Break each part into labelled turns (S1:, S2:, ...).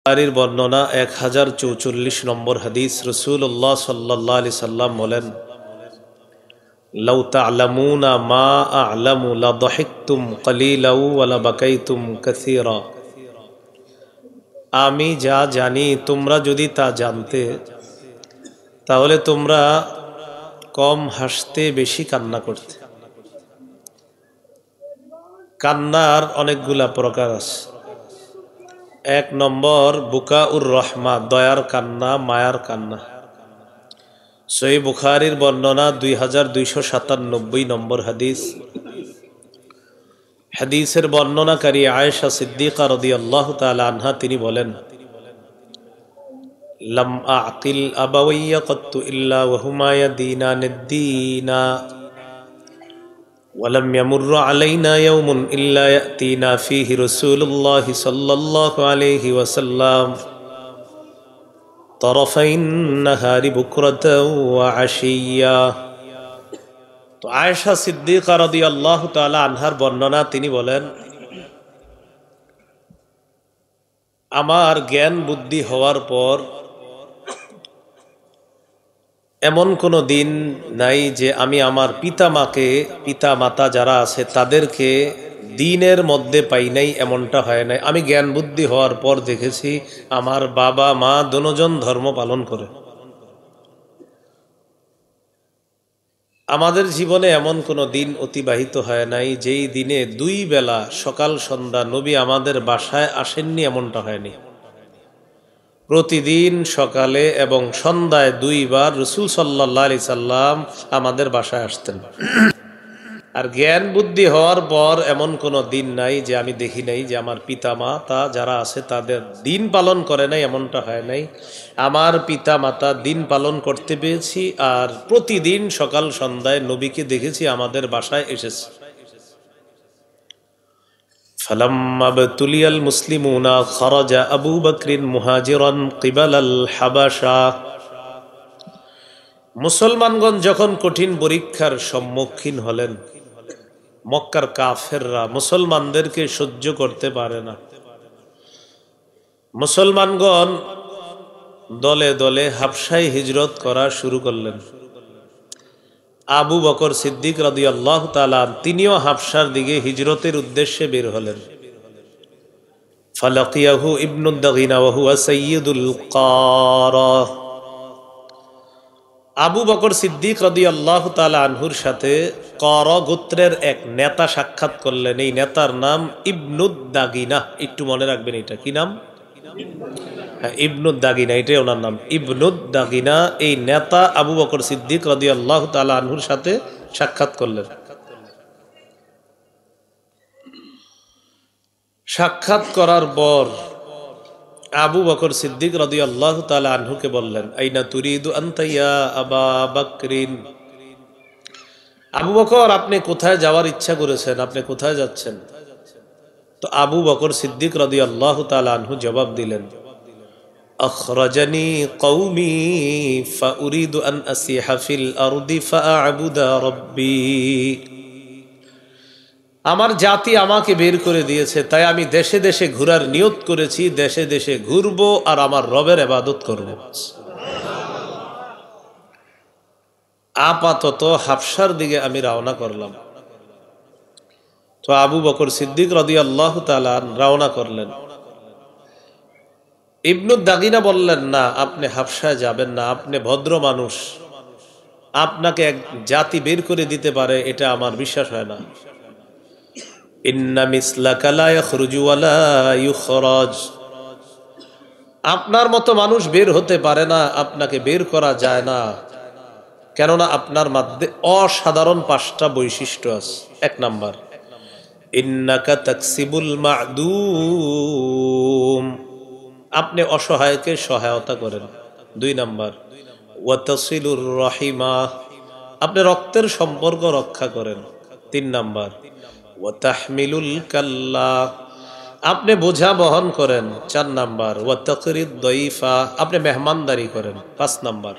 S1: বুখারীর বর্ণনা 1044 নম্বর হাদিস। রাসূলুল্লাহ সাল্লাল্লাহু আলাইহি সাল্লাম বলেন, লাউ তা'লামুনা মা আ'লামু লাদাহিকতুম কলিলাও ওয়া লাবাকাইতুম কাসীরা। আমি যা জানি তোমরা যদি তা জানতে তাহলে তোমরা কম হাসতে বেশি কান্না করতে। কান্নার অনেকগুলা প্রকার আছে। এক নম্বর বুকাউর রহমা, দয়ার কান্না, মায়ার কান্না। সহিহ বুখারীর বর্ণনা 2297 নম্বর হাদিস। হাদিসের বর্ণনাকারী আয়েশা সিদ্দিকা রাদিয়াল্লাহু তাআলা আনহা, তিনি বলেন, লাম আকিল আবাওয়াইয়া কত্তু ইল্লা ওয়াহুমা ইয়াদিনানিদ-দীনা ওয়ালাম ইয়ামুররু আলাইনা ইয়াওমুন ইল্লা ইয়াতিনা ফীহি রাসূলুল্লাহ সাল্লাল্লাহু আলাইহি ওয়াসাল্লাম তরফাইন নাহারি বুকরাতাও ওয়া আশিয়া। তো আয়েশা সিদ্দিকা রাদিয়াল্লাহু তাআলা আনহার বর্ণনা, তিনি বলেন, আমার জ্ঞান বুদ্ধি হওয়ার পর এমন কোনো দিন নাই যে আমি আমার পিতা মাতা যারা আছে তাদেরকে দ্বীনের মধ্যে পাই নাই, এমনটা হয় নাই। আমি জ্ঞান বুদ্ধি হওয়ার পর দেখেছি আমার বাবা মা দুজন ধর্ম পালন করে। আমাদের জীবনে এমন কোনো দিন অতিবাহিত হয় নাই যেই দিনে দুই বেলা সকাল সন্ধ্যা নবী আমাদের বাসায় আসেননি, এমনটা হয়নি। প্রতিদিন সকালে এবং সন্ধ্যায় দুইবার রাসূল সাল্লাল্লাহু আলাইহি সাল্লাম আমাদের বাসায় আসতেন। আর জ্ঞান বুদ্ধি হওয়ার পর এমন কোনো দিন নাই যে আমি দেখি নাই যে আমার পিতা মাতা যারা আছে তাদের দিন পালন করে নাই, এমনটা হয় নাই। আমার পিতা মাতা দিন পালন করতে পেরেছি, আর প্রতিদিন সকাল সন্ধ্যায় নবীকে দেখেছি আমাদের বাসায় এসেছে। ফালাম্মা বাতুলিয়াল মুসলিমুনা খারাজা আবু বকরিন মুহাজিরান কিবালাল হাবাশা। মুসলমানগণ যখন কঠিন পরীক্ষার সম্মুখীন হলেন, মক্কার কাফেররা মুসলমানদেরকে সহ্য করতে পারে না। মুসলমানগণ দলে দলে হাবশায় হিজরত করা শুরু করলেন। আবু বকর সিদ্দিক রাদিয়াল্লাহু তাআলা তিনিও হাবশার দিকে হিজরতের উদ্দেশ্যে বের হলেন। ফালাকিয়াহু ইবনুদ দাগিনা ওয়া হুয়া সাইয়্যিদুল কারা। আবু বকর সিদ্দিক রাদিয়াল্লাহু তাআলা আনহুর সাথে কারা গোত্রের এক নেতা সাক্ষাৎ করলেন। এই নেতার নাম ইবনুদ দাগিনা। একটু মনে রাখবেন, এটা কি নাম? ইবনুদ দাগিনা, এটাই ওনার নাম, ইবনুদ দাগিনা। এই নেতা আবু বকর সিদ্দিক রাদিয়াল্লাহু তাআলা আনহুর সাথে সাক্ষাৎ করলেন। সাক্ষাৎ করার পর আবু বকর সিদ্দিক রাদিয়াল্লাহু তাআলা আনহুকে বললেন, আইনা তুরিদু আনতা ইয়া আবা বকরিন। আবু বকর, আপনি কোথায় যাওয়ার ইচ্ছা করেছেন? আপনি কোথায় যাচ্ছেন? তো আবু বকর সিদ্দিক রাদিয়াল্লাহু তাআলা আনহু জবাব দিলেন, আখরাজানি কওমি ফাউরিদু আন আসিহা ফিল আরদি ফাআবুদা রাব্বি। আমার জাতি আমাকে বের করে দিয়েছে, তাই আমি দেশে দেশে ঘোরার নিয়ত করেছি। দেশে দেশে ঘুরবো আর আমার রবের ইবাদত করব। আপাতত হাবশার দিকে আমি রওনা করলাম। তো আবু বকর সিদ্দিক রাদিয়াল্লাহু তাআলা রওনা করলেন। ইবনুদ দাগিনা বললেন, না, আপনি হাবশায় যাবেন না, আপনি ভদ্র মানুষ, আপনাকে এক জাতি বের করে দিতে পারে এটা আমার বিশ্বাস হয় না। ইন্না মিসলাকা লা ইয়াখরুজু ওয়া লা ইউখরাজ। আপনার মতো মানুষ বের হতে পারে না, আপনাকে বের করা যায় না, কেননা আপনার মধ্যে অসাধারণ 5টা বৈশিষ্ট্য আছে। এক নাম্বার, ইন্নাকা তাকসিবুল মা'দুম, আপনি অসহায়কে সহায়তা করেন। 2 নাম্বার, ওয়া তাসিলুর রাহিমা, আপনি রক্তের সম্পর্ক রক্ষা করেন। 3 নাম্বার, ওয়া তাহমিলুল কাল্লা, আপনি বোঝা বহন করেন। 4 নাম্বার, ওয়া তাকরিদ দাইফা, আপনি মেহমানদারি করেন। 5 নাম্বার,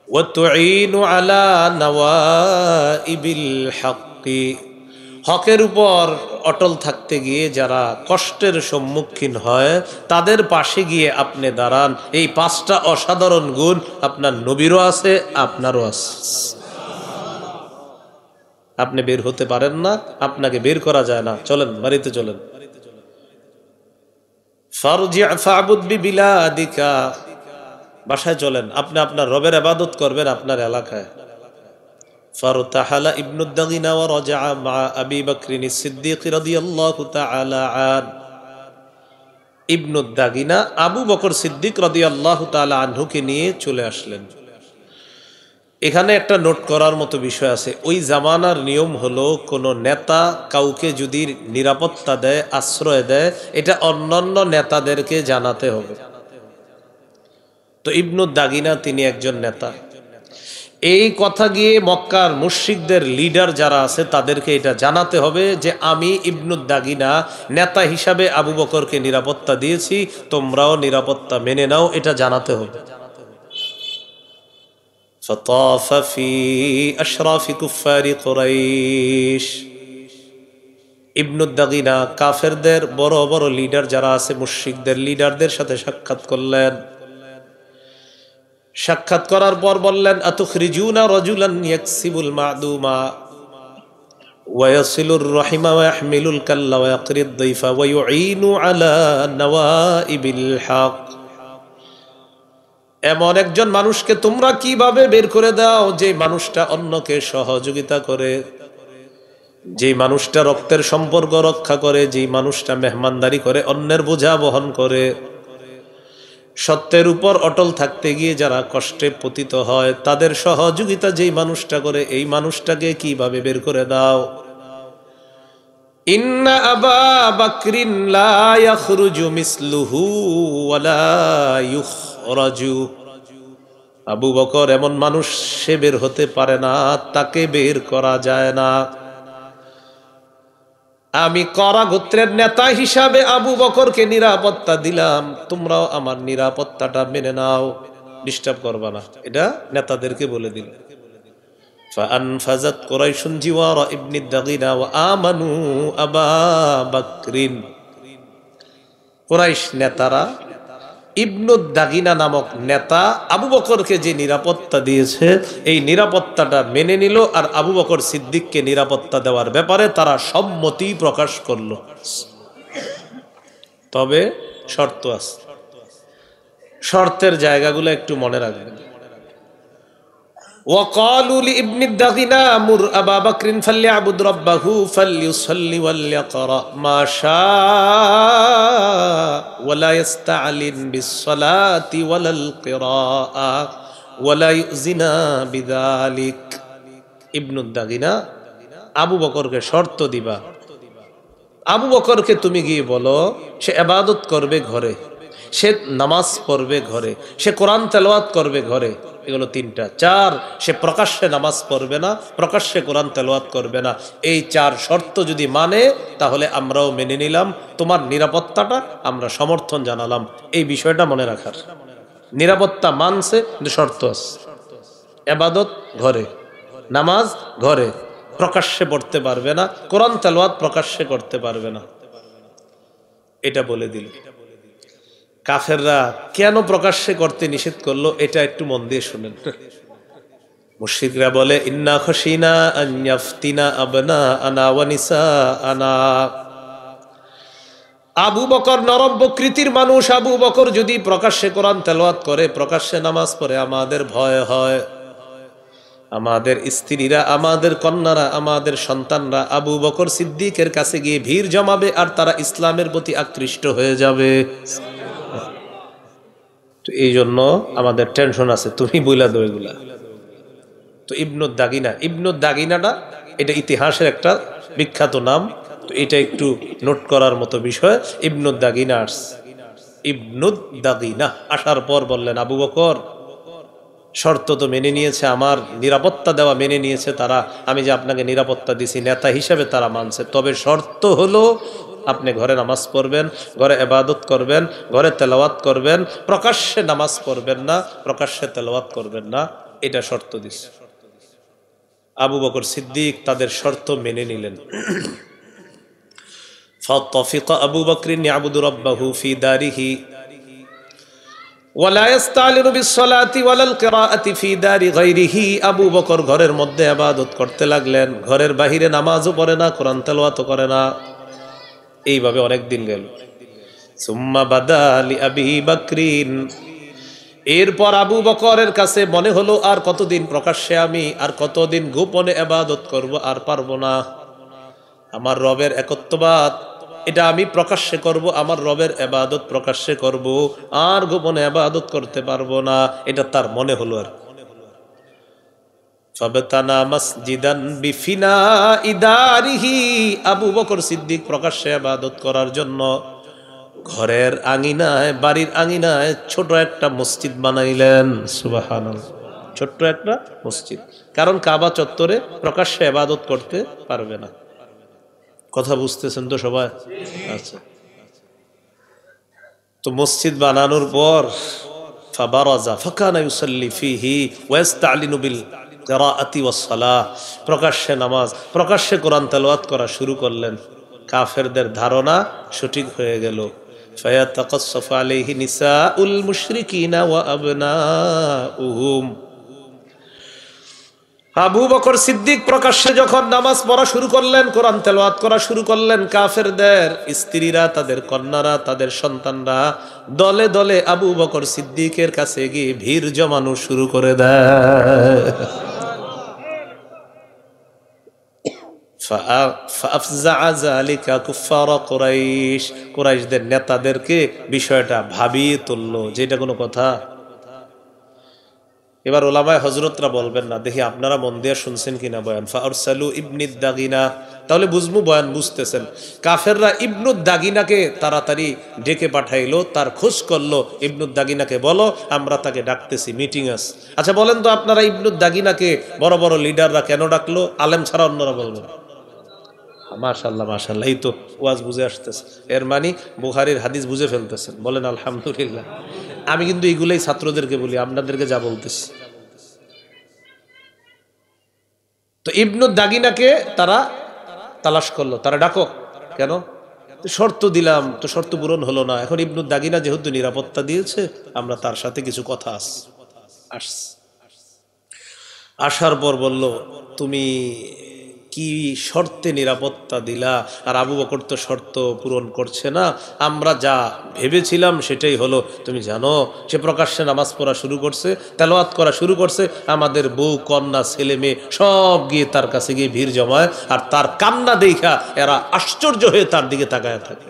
S1: ওয়া তুঈনু আলা নওয়াইবিল হক, হকের উপর অটল থাকতে গিয়ে যারা কষ্টের সম্মুখীন হয় তাদের পাশে গিয়ে আপনি দাঁড়ান। এই 5টা অসাধারণ গুণ আপনার নবীরও আছে, আপনারও আছে। আপনি বের হতে পারেন না, আপনাকে বের করা যায় না, চলেন বাড়িতে চলেন। ফারজি ফাবুদ বিবিলাদিকা, বাসায় চলেন, আপনি আপনার রবের ইবাদত করবেন আপনার এলাকায়। ফারতাহালা ইবনু দাগিনা ওয়া রাজা মা আবি বকর সিদ্দিক রাদিয়াল্লাহু তাআলা আন। ইবনু দাগিনা আবু বকর সিদ্দিক রাদিয়াল্লাহু তাআলা আনহুকে নিয়ে চলে আসলেন। এখানে একটা নোট করার মতো বিষয় আছে। ওই জামানার নিয়ম হলো কোন নেতা কাউকে যদি নিরাপত্তা দেয়, আশ্রয় দেয়, এটা অন্যান্য নেতাদেরকে জানাতে হবে। তো ইবনু দাগিনা তিনি একজন নেতা। এই কথা গিয়ে মক্কার মুশরিকদের লিডার যারা আছে তাদেরকে এটা জানাতে হবে যে আমি ইবনু দাগিনা নেতা হিসাবে আবু বকরকে নিরাপত্তা দিয়েছি, তোমরাও নিরাপত্তা মেনে নাও, এটা জানাতে হবে। فطاف في أشراف كفار قريش। ইবনু দাগিনা কাফেরদের বড় বড় লিডার যারা আছে, মুশরিকদের লিডারদের সাথে সাক্ষাৎ করলেন। সাক্ষাৎ করার পর বললেন, আতুখরিজুনা রাজুলান ইয়াকসিবুল মাদুমা ওয়া ইয়াসিলুর রাহিমা ওয়া ইয়াহমিলুল কাল্লা ওয়া ইয়াকরিদ দাইফা ওয়া ইউঈনু আলা নওয়াইবিল হক। এমন একজন মানুষকে তোমরা কিভাবে বের করে দাও যে মানুষটা অন্যকে সহযোগিতা করে, যে মানুষটা রক্তের সম্পর্ক রক্ষা করে, যে মানুষটা মেহমানদারি করে, অন্যের বোঝা বহন করে, সত্যের উপর অটল থাকতে গিয়ে যারা কষ্টে পতিত হয় তাদের সহযোগিতা যেই মানুষটা করে, এই মানুষটাকে কিভাবে বের করে দাও। ইন্না আবা বকরিন লা ইয়াখরুজু মিসলুহু ওয়া লা ইউখরাজু। আবু বকর এমন মানুষ, সে বের হতে পারে না, তাকে বের করা যায় না। আমি করা গোত্রের নেতা হিসাবে আবু বকরকে নিরাপত্তা দিলাম, তোমরাও আমার নিরাপত্তাটা মেনে নাও, ডিস্টার্ব করবা না, এটা নেতাদেরকে বলে দিল। ফাআনফাযাত কুরাইশুন জিওয়ারা ইবনি দাগিনা ওয়া আমানু আবা বকরিন। কুরাইশ নেতারা ইবনু দাগিনা নামক নেতা আবু বকরকে যে নিরাপত্তা দিয়েছে এই নিরাপত্তাটা মেনে নিল, আর আবু বকর সিদ্দিককে নিরাপত্তা দেওয়ার ব্যাপারে তারা সম্মতি প্রকাশ করলো। তবে শর্ত আছে, শর্তের জায়গাগুলো একটু মনে রাখবেন। وقالوا لابن الدغنا مر أبا بكر فليعبد ربه فليصلي وليقرأ ما شاء ولا يستعلن بالصلاة ولا القراءة ولا يؤذنا بذلك। ইবনু দাগিনা আবু বকরকে শর্ত দিবা, আবু বকরকে তুমি গিয়ে বলো সে ইবাদত করবে ঘরে, সে নামাজ পড়বে ঘরে, সে কোরআন তেলাওয়াত করবে ঘরে, এগুলো 3টা। 4, সে প্রকাশ্যে নামাজ পড়বে না, প্রকাশ্যে কোরআন তেলাওয়াত করবে না। এই 4 শর্ত যদি মানে তাহলে আমরাও মেনে নিলাম, তোমার নিরাপত্তাটা আমরা সমর্থন জানালাম। এই বিষয়টা মনে রাখার, নিরাপত্তা মানছে কিন্তু শর্ত আছে। ইবাদত ঘরে, নামাজ ঘরে, প্রকাশ্যে পড়তে পারবে না, কোরআন তেলাওয়াত প্রকাশ্যে করতে পারবে না, এটা বলে দিল। কাফেররা কেন প্রকাশ্যে করতে নিষেধ করলো এটা একটু মন দিয়ে শুনেন। মুশরিকরা বলে, ইন্না খাশিনা আন ইয়াফতিনা আবনা আনা ওয়া নিসাআনা। আবু বকর নরম প্রকৃতির মানুষ, আবু বকর যদি প্রকাশ্যে কোরআন তেলাওয়াত করে, প্রকাশ্যে নামাজ পড়ে, আমাদের ভয় হয় আমাদের স্ত্রীরা, আমাদের কন্যারা, আমাদের সন্তানরা আবু বকর সিদ্দিকের কাছে গিয়ে ভিড় জমাবে আর তারা ইসলামের প্রতি আকৃষ্ট হয়ে যাবে। তো এই জন্য আমাদের টেনশন আছে, তুমি বইলা দো এগুলা। তো ইবনু দাগিনা, ইবনু দাগিনাটা এটা ইতিহাসের একটা বিখ্যাত নাম, তো এটা একটু নোট করার মতো বিষয়। ইবনু দাগিনা আসছে, ইবনু দাগিনা আসার পর বললেন, আবু বকর শর্ত তো মেনে নিয়েছে, আমার নিরাপত্তা দেওয়া মেনে নিয়েছে তারা, আমি যে আপনাকে নিরাপত্তা দিছি নেতা হিসেবে তারা মানছে, তবে শর্ত হলো আপনি ঘরে নামাজ পড়বেন, ঘরে ইবাদত করবেন, ঘরে তেলাওয়াত করবেন, প্রকাশ্যে নামাজ পড়বেন না, প্রকাশ্যে তেলাওয়াত করবেন না, এটা শর্ত দিছে। আবু বকর সিদ্দিক তাদের শর্ত মেনে নিলেন। ফাতাফিকা আবু বকরিন ইয়াবুদু রাব্বাহু ফি দারিহি ওয়ালা ইস্তালিনু বিসসালাতি ওয়ালাল কিরাআতি ফি দারি গায়রিহি। আবু বকর ঘরের মধ্যে ইবাদত করতে লাগলেন, ঘরের বাহিরে নামাজও পড়ে না, কোরআন তেলাওয়াতও করে না। এইভাবে অনেক দিন গেল। সুম্মা বাদা লি আবি বকরিন, এরপর আবু বকরের কাছে মনে হলো আর কতদিন প্রকাশ্যে আমি, আর কতদিন গোপনে ইবাদত করব, আর পারবো না। আমার রবের একত্ববাদ এটা আমি প্রকাশ্যে করব, আমার রবের ইবাদত প্রকাশ্যে করব, আর গোপনে ইবাদত করতে পারবো না, এটা তার মনে হলো। আর ফাবতানা মসজিদান বিফিনাই দারিহি, আবু বকর সিদ্দিক প্রকাশ্যে ইবাদত করার জন্য ঘরের আঙিনায়, বাড়ির আঙিনায় ছোট একটা মসজিদ বানাইলেন। সুবহানাল্লাহ, ছোট্ট একটা মসজিদ। কারণ কাবা চত্বরে প্রকাশ্যে ইবাদত করতে পারবে না। কথা বুঝতেছেন তো সবাই? আচ্ছা, তো মসজিদ বানানোর পর ফাবারাজা ফাকানা ইউসাল্লি ফিহি ওয়া ইস্তালিনু বিল কিরাআতি ওয়াস সালাহ, প্রকাশ্যে নামাজ, প্রকাশ্যে কোরআন তেলাওয়াত করা শুরু করলেন। কাফেরদের ধারণা সঠিক হয়ে গেল। ফায়াতাকাসসাফু আলাইহি নিসাউল মুশরিকিনা ওয়া আবনাউহুম। আবু বকর সিদ্দিক প্রকাশ্যে যখন নামাজ পড়া শুরু করলেন, কোরআন তেলাওয়াত করা শুরু করলেন, কাফেরদের স্ত্রীরা, তাদের কন্যারা, তাদের সন্তানরা দলে দলে আবু বকর সিদ্দিকের কাছে গিয়ে ভিড় জমানো শুরু করে দেয়। ফাআফজাআ যালিকা কুফার কুরাইশ, কুরাইশদের নেতাদেরকে বিষয়টা ভাবিয়ে তুললো যে এটা কোনো কথা। এবার ওলামায়ে হযরতরা বলবেন না, দেখি আপনারা মন দিয়ে শুনছেন কিনা বয়ান। ফাআরসালু ইবনুদ দাগিনা, তাহলে বুঝবো বয়ান বুঝতেছেন। কাফেররা ইবনুদ দাগিনাকে তাড়াতাড়ি ডেকে পাঠাইলো, তার খোঁজ করলো। ইবনুদ দাগিনাকে বলো, আমরা তাকে ডাকতেছি, মিটিং আছে। আচ্ছা বলেন তো আপনারা ইবনুদ দাগিনাকে বড় বড় লিডাররা কেন ডাকলো? আলেম ছাড়া অন্যরা বলবেন। মাশাআল্লাহ মাশাআল্লাহ, এই তো ওয়াজ বুঝে আসতেছে। এর মানে বুখারীর হাদিস বুঝে ফেলতেছেন, বলেন আলহামদুলিল্লাহ। আমি কিন্তু এগুলাই ছাত্রদেরকে বলি, আপনাদেরকে যা বলতেছি। তো ইবনুদ দাগিনাকে তারা তালাশ করলো, তারা ডাকো কেন? শর্ত দিলাম তো, শর্ত পূরণ হলো না। এখন ইবনুদ দাগিনা যেহেতু নিরাপত্তা দিয়েছে, আমরা তার সাথে কিছু কথা আসার পর বলল, তুমি কি শর্তে নিরাপত্তা দিলা? আর আবু বকর তো শর্ত পূরণ করছে না। আমরা যা ভেবেছিলাম সেটাই হলো। তুমি জানো সে প্রকাশ্যে নামাজ পড়া শুরু করছে, তেলাওয়াত করা শুরু করছে। আমাদের বউ, কন্যা, ছেলে মেয়ে সব গিয়ে তার কাছে গিয়ে ভিড় জমায়, আর তার কান্না দেখা এরা আশ্চর্য হয়ে তার দিকে তাকায় থাকে।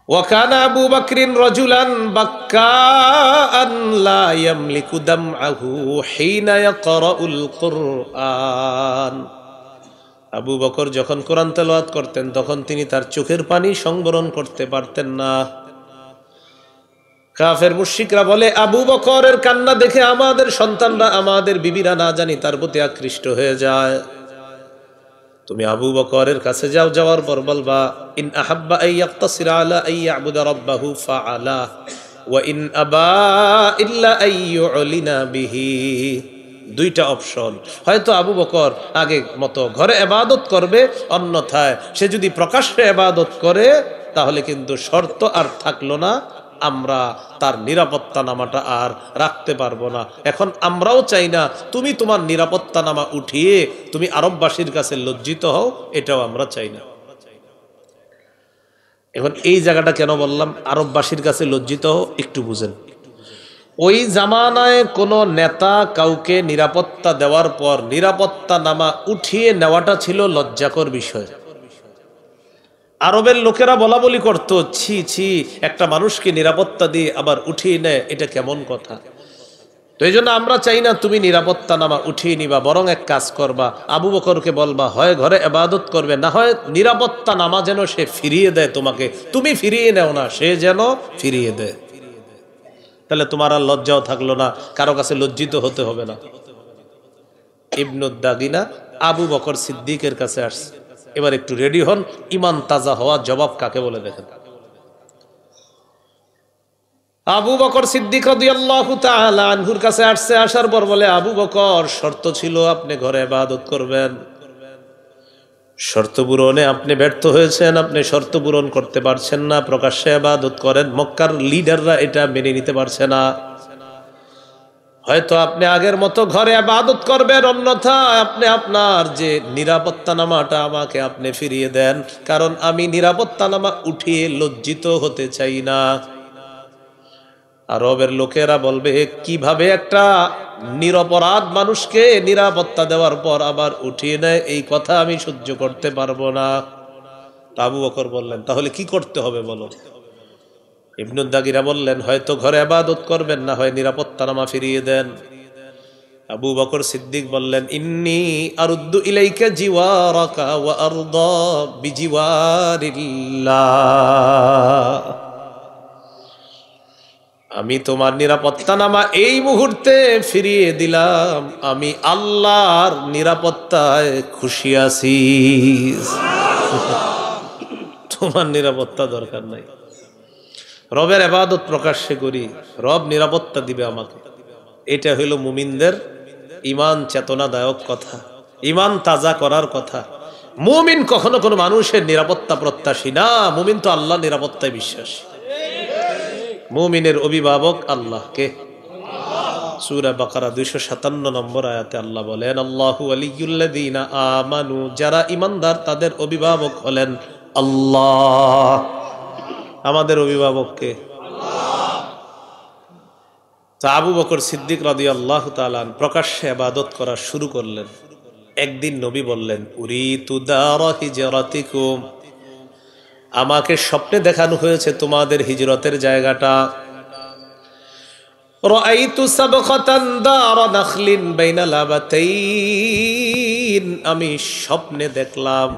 S1: ওয়াকানা আবু বকরিন রাজুলান বাক্কাআন লা ইয়ামলিকু দামআহু হিনা ইয়াকরাউল কুরআন। আবু বকর যখন কোরআন তেলাওয়াত করতেন, তখন তিনি তার চোখের পানি সংবরণ করতে পারতেন না। কাফের মুশরিকরা বলে, আবু বকরের কান্না দেখে আমাদের সন্তানরা, আমাদের বিবিরা না জানি তার প্রতি আকৃষ্ট হয়ে যায়। তুমি আবু বকরের কাছে যাও, যাওয়ার পর বলবা, ইন আহাব্বা আন ইয়াকতাসিরা আলা আন ইয়াবুদা রাব্বাহু ফাআলা ওয়া ইন আবা ইল্লা আন ইউলিনা বিহি। দুইটা অপশন, হয়তো আবু বকর আগে মতো ঘরে ইবাদত করবে, অন্যথায় সে যদি প্রকাশ্যে ইবাদত করে তাহলে কিন্তু শর্ত আর থাকলো না, আমরা তার নিরাপত্তা নামাটা আর রাখতে পারবো না। এখন আমরাও চাই না তুমি তোমার নিরাপত্তা নামা উঠিয়ে তুমি আরববাসীর কাছে লজ্জিত হও, এটাও আমরা চাই না। এখন এই জায়গাটা কেন বললাম আরববাসীর কাছে লজ্জিত হও, একটু বুঝেন। ওই জামানায় কোনো নেতা কাউকে নিরাপত্তা দেওয়ার পর নিরাপত্তা নামা উঠিয়ে নেওয়াটা ছিল লজ্জাকর বিষয়। আরবের লোকেরা বলা বলি করতো, ছি ছি, একটা মানুষকে নিরাপত্তা দিয়ে আবার উঠিয়ে নেয়, এটা কেমন কথা। তো এই জন্য আমরা চাই না তুমি নিরাপত্তা নামা উঠিয়ে নিবা, বরং এক কাজ করবা, আবু বকরকে বলবা হয় ঘরে ইবাদত করবে, না হয় নিরাপত্তা নামা যেন সে ফিরিয়ে দেয় তোমাকে, তুমি ফিরিয়ে নেও না, সে যেন ফিরিয়ে দেয়। তাহলে তোমার আর লজ্জাও থাকলো না, কারো কাছে লজ্জিত হতে হবে না। ইবনুদ দাগিনা আবু বকর সিদ্দিকের কাছে আসছে। এবার একটু রেডি হন, ইমান তাজা হওয়া জবাব কাকে বলে দেখেন। আবু বকর সিদ্দিক রাদিয়াল্লাহু তাআলা আনহুর কাছে আসছে। আসার পর বলে, আবু বকর শর্ত ছিল আপনি ঘরে ইবাদত করবেন, শর্ত পূরণে আপনি ব্যর্থ হয়েছেন, আপনি শর্ত পূরণ করতে পারছেন না, প্রকাশ্যে ইবাদত করেন, মক্কার লিডাররা এটা মেনে নিতে পারছে না। হয়তো আপনি আগের মতো ঘরে ইবাদত করবেন, অন্যথায় আপনি আপনার যে নিরাপত্তানামাটা আমাকে আপনি ফিরিয়ে দেন, কারণ আমি নিরাপত্তানামা উঠিয়ে লজ্জিত হতে চাই না। আরবের লোকেরা বলবে, কিভাবে একটা নিরপরাধ মানুষকে নিরাপত্তা দেওয়ার পর আবার উঠিয়ে নেয়, এই কথা আমি সহ্য করতে পারবো না। আবু বকর বললেন, তাহলে কি করতে হবে বলো? ইবনুদ দাগিরা বললেন, হয়তো ঘরে ইবাদত করবেন, না হয় নিরাপত্তানামা ফিরিয়ে দেন। আবু বকর সিদ্দিক বললেন, ইন্নী আরুদ্দু ইলাইকা জিওয়ারাকা ওয়া আরদা বিজিওয়ারিল্লাহ। আমি তোমার নিরাপত্তানামা এই মুহূর্তে ফিরিয়ে দিলাম, আমি আল্লাহর নিরাপত্তায় খুশি আছি। তোমার নিরাপত্তা দরকার নাই। রবের ইবাদত প্রকাশ্যে করি, রব নিরাপত্তা দিবে আমাকে। এটা হইল মুমিনদের ঈমান চেতনাদায়ক কথা, ঈমান তাজা করার কথা। মুমিন কখনো কোনো মানুষের নিরাপত্তা প্রত্যাশী না, মুমিন তো আল্লাহ নিরাপত্তায় বিশ্বাসী। মুমিনের অভিভাবক আল্লাহকে। সূরা বাকারা 257 নম্বর আয়াতে আল্লাহ বলেন, আল্লাহু ওয়ালিয়ুল্লাযীনা আমানু, যারা ঈমানদার তাদের অভিভাবক হলেন আল্লাহ। আমাদের অভিভাবককে তো আবু বকর সিদ্দিক রাদিয়াল্লাহু তাআলা প্রকাশ্যে ইবাদত করা শুরু করলেন। একদিন নবী বললেন, উরিতু দারা হিজরাতিকুম, আমাকে স্বপ্নে দেখানো হয়েছে তোমাদের হিজরতের জায়গাটা। রাআইতু সাবখাতান দারা নাখলিন বাইনা লাবাতাইন, আমি স্বপ্নে দেখলাম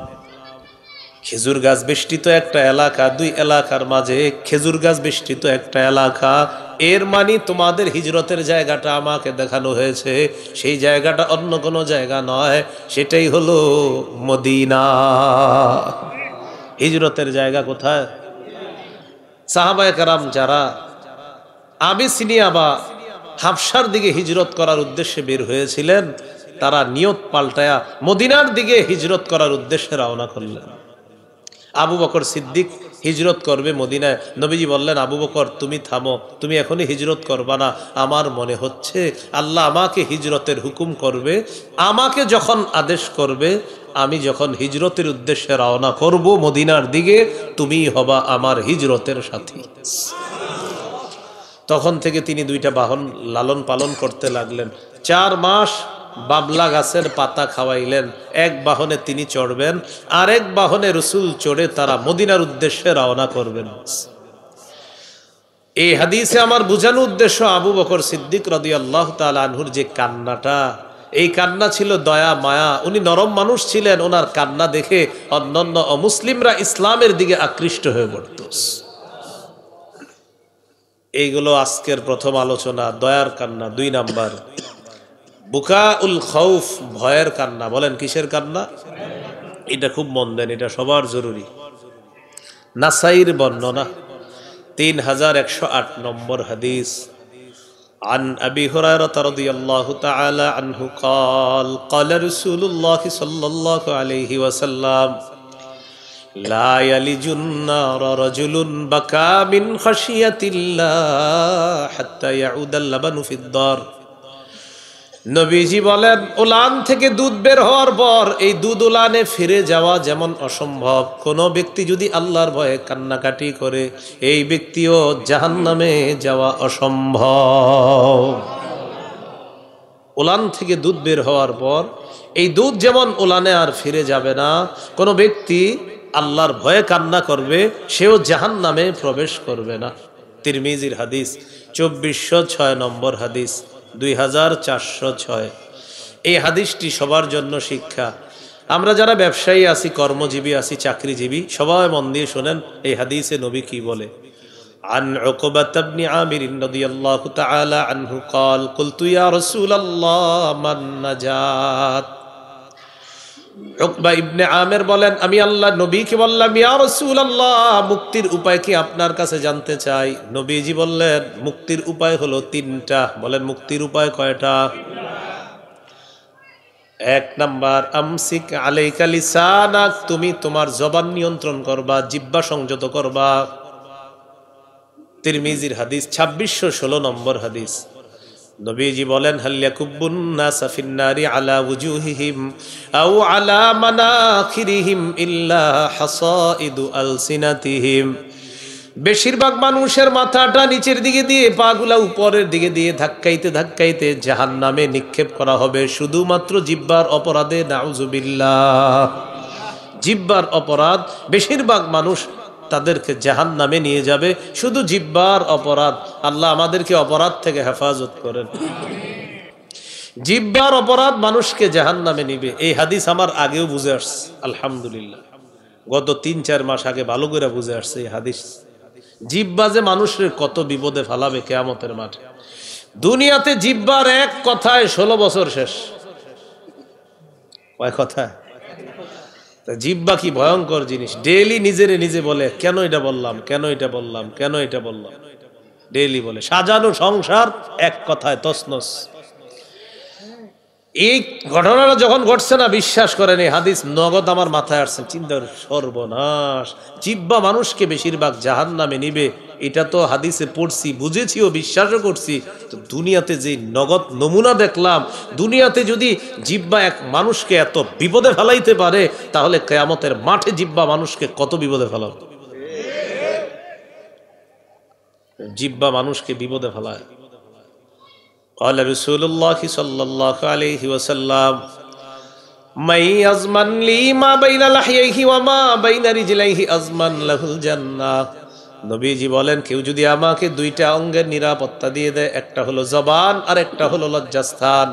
S1: খেজুর গাছ বেষ্টিত একটা এলাকা, দুই এলাকার মাঝে খেজুর গাছ বেষ্টিত একটা এলাকা। এর মানে তোমাদের হিজরতের জায়গাটা আমাকে দেখানো হয়েছে, সেই জায়গাটা অন্য কোনো জায়গা নয়, সেটাই হলো মদিনা। হিজরতের জায়গা কোথায়? সাহাবায়ে কেরাম যারা আবিসিনিয়া বা হাবশার দিকে হিজরত করার উদ্দেশ্যে বের হয়েছিলেন, তারা নিয়ত পাল্টায়া মদিনার দিকে হিজরত করার উদ্দেশ্যে রওনা করলেন। আবু বকর সিদ্দিক হিজরত করবে মদিনায়। নবীজি বললেন, আবু বকর তুমি থামো, তুমি এখনই হিজরত করবা না। আমার মনে হচ্ছে আল্লাহ আমাকে হিজরতের হুকুম করবে, আমাকে যখন আদেশ করবে, আমি যখন হিজরতের উদ্দেশ্যে রওনা করব মদিনার দিকে, তুমি হবা আমার হিজরতের সাথী। তখন থেকে তিনি দুইটা বাহন লালন পালন করতে লাগলেন। 4 মাস বাবলা গাছের পাতা খাওয়াইলেন। এক বাহনে তিনি চড়বেন, আর এক বাহনে রসুল চড়ে তারা মদিনার উদ্দেশ্যে রওনা করবেন। এই হাদিসে আমার বোঝানো উদ্দেশ্য, আবু বকর সিদ্দিক রাদিয়াল্লাহু তাআলা আনহুর যে কান্নাটা, এই কান্না ছিল দয়া মায়া। উনি নরম মানুষ ছিলেন, ওনার কান্না দেখে অন্যান্য অমুসলিমরা ইসলামের দিকে আকৃষ্ট হয়ে পড়ত। এইগুলো আজকের প্রথম আলোচনা, দয়ার কান্না। 2 নাম্বার বুকাউল খৌফ, ভয়ের কান্না। বলেন কিসের কান্না? এটা খুব মন দেন, এটা সবার জরুরি। নাসাইর বর্ণনা 3108 নম্বর হাদিস। عن أبي هريرة رضي الله تعالى عنه قال قال رسول الله صلى الله عليه وسلم لا يلج النار رجل بكى من خشية الله حتى يعود اللبن في الدار। নবীজি বলেন, উলান থেকে দুধ বের হওয়ার পর এই দুধ উলানে ফিরে যাওয়া যেমন অসম্ভব, কোন ব্যক্তি যদি আল্লাহর ভয়ে কান্নাকাটি করে, এই ব্যক্তিও জাহান্নামে যাওয়া অসম্ভব। উলান থেকে দুধ বের হওয়ার পর এই দুধ যেমন উলানে আর ফিরে যাবে না, কোন ব্যক্তি আল্লাহর ভয়ে কান্না করবে, সেও জাহান্নামে প্রবেশ করবে না। তিরমিজির হাদিস, 2406 নম্বর হাদিস, 2406। এই হাদিসটি সবার জন্য শিক্ষা। আমরা যারা ব্যবসায়ী আছি, কর্মজীবী আছি, চাকরিজীবী, সবাই মন দিয়ে শোনেন এই হাদিসে নবী কি বলে। عن عقبة بن عامر رضي الله تعالى عنه قال قلت يا رسول الله من نجات। উকবা ইবনে আমের বলেন, আমি আল্লাহ নবীকে বললাম, ইয়া রাসূলুল্লাহ, মুক্তির উপায় কি আপনার কাছে জানতে চাই। নবীজি বললেন, মুক্তির উপায় হলো 3টা। বলেন মুক্তির উপায় কয়টা? এক নাম্বার, আমসিক আলাইকা লিসানাক, তুমি তোমার জবান নিয়ন্ত্রণ করবা, জিহ্বা সংযত করবা। তিরমিজির হাদিস 2616 নম্বর হাদিস। নবীজি বলেন, হাল ইয়াকুব্বুন নাসা ফিন্নারি আলা ওয়ুজুহিহিম আও আলা মানাখিরিহিম ইল্লা হাসাইদু আলসিনাতিহিম। বেশিরভাগ মানুষের মাথাটা নিচের দিকে দিয়ে, পাগুলা উপরের দিকে দিয়ে ধাক্কাইতে ধাক্কাইতে জাহান্নামে নিক্ষেপ করা হবে, শুধুমাত্র জিহ্বার অপরাধে। নাউজুবিল্লাহ। জিহ্বার অপরাধ, বেশিরভাগ মানুষ তাদেরকে জাহান্নামে নিয়ে যাবে, শুধু জিহ্বার অপরাধ। আল্লাহ আমাদেরকে অপরাধ থেকে হেফাজত করেন। জিহ্বার অপরাধ মানুষকে জাহান্নামে নিবে, এই হাদিস আমার আগেও বুঝে আসছে আলহামদুলিল্লাহ। গত 3-4 মাস আগে ভালো করে বুঝে আসছে এই হাদিস। জিহ্বা যে মানুষের কত বিপদে ফেলাবে কিয়ামতের মাঠে। দুনিয়াতে জিহ্বার এক কথায় 16 বছর শেষ। কয় কথা? জিহ্বা কি ভয়ঙ্কর জিনিস। ডেইলি নিজেরে নিজে বলে, কেন এটা বললাম, কেন এটা বললাম, কেন এটা বললাম, ডেইলি বলে। সাজানো সংসার এক কথায় তছনছ। এই ঘটনাটা যখন ঘটছে না, বিশ্বাস করেন এই হাদিস নগদ আমার মাথায় আসছে। চিন্তা করে, সর্বনাশ, জিহ্বা মানুষকে বেশিরভাগ জাহান্নামে নিবে। এটা তো হাদিসে পড়ছি, বুঝেছিও, বিশ্বাসও করছি। তো দুনিয়াতে যে নগদ নমুনা দেখলাম, দুনিয়াতে যদি জিহ্বা এক মানুষকে এত বিপদে ফেলাইতে পারে, তাহলে কিয়ামতের মাঠে জিহ্বা মানুষকে কত বিপদে ফেলাবে। জিহ্বা মানুষকে বিপদে ফেলায়। قال رسول الله صلى الله عليه وسلم من يضمن لي ما بين لحييه وما بين رجليه أضمن له الجنة। নবীজি বলেন, কেউ যদি আমাকে 2টা অঙ্গের নিরাপত্তা দিয়ে দেয়, একটা হলো জবান আর একটা হলো লজ্জাস্থান।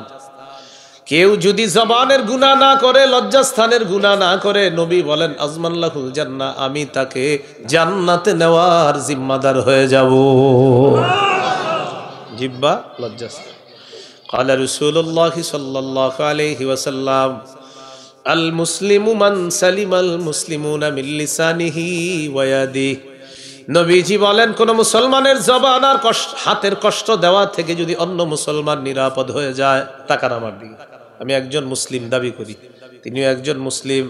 S1: কেউ যদি জবানের গুনাহ না করে, লজ্জাস্থানের গুনাহ না করে, নবী বলেন আজমান লাহুল জান্নাহ, আমি তাকে জান্নাতে নেওয়ার জিম্মাদার হয়ে যাব। জিহ্বা, লজ্জাস্থান। قال رسول الله صلى الله عليه وسلم المسلم من سلم المسلمون من لسانه ويده। নবীজি বলেন, কোন মুসলমানের জবান আর হাতের কষ্ট দেওয়া থেকে যদি অন্য মুসলমান নিরাপদ হয়ে যায়, তাকান আমার দিকে, আমি একজন মুসলিম দাবি করি, তিনিও একজন মুসলিম,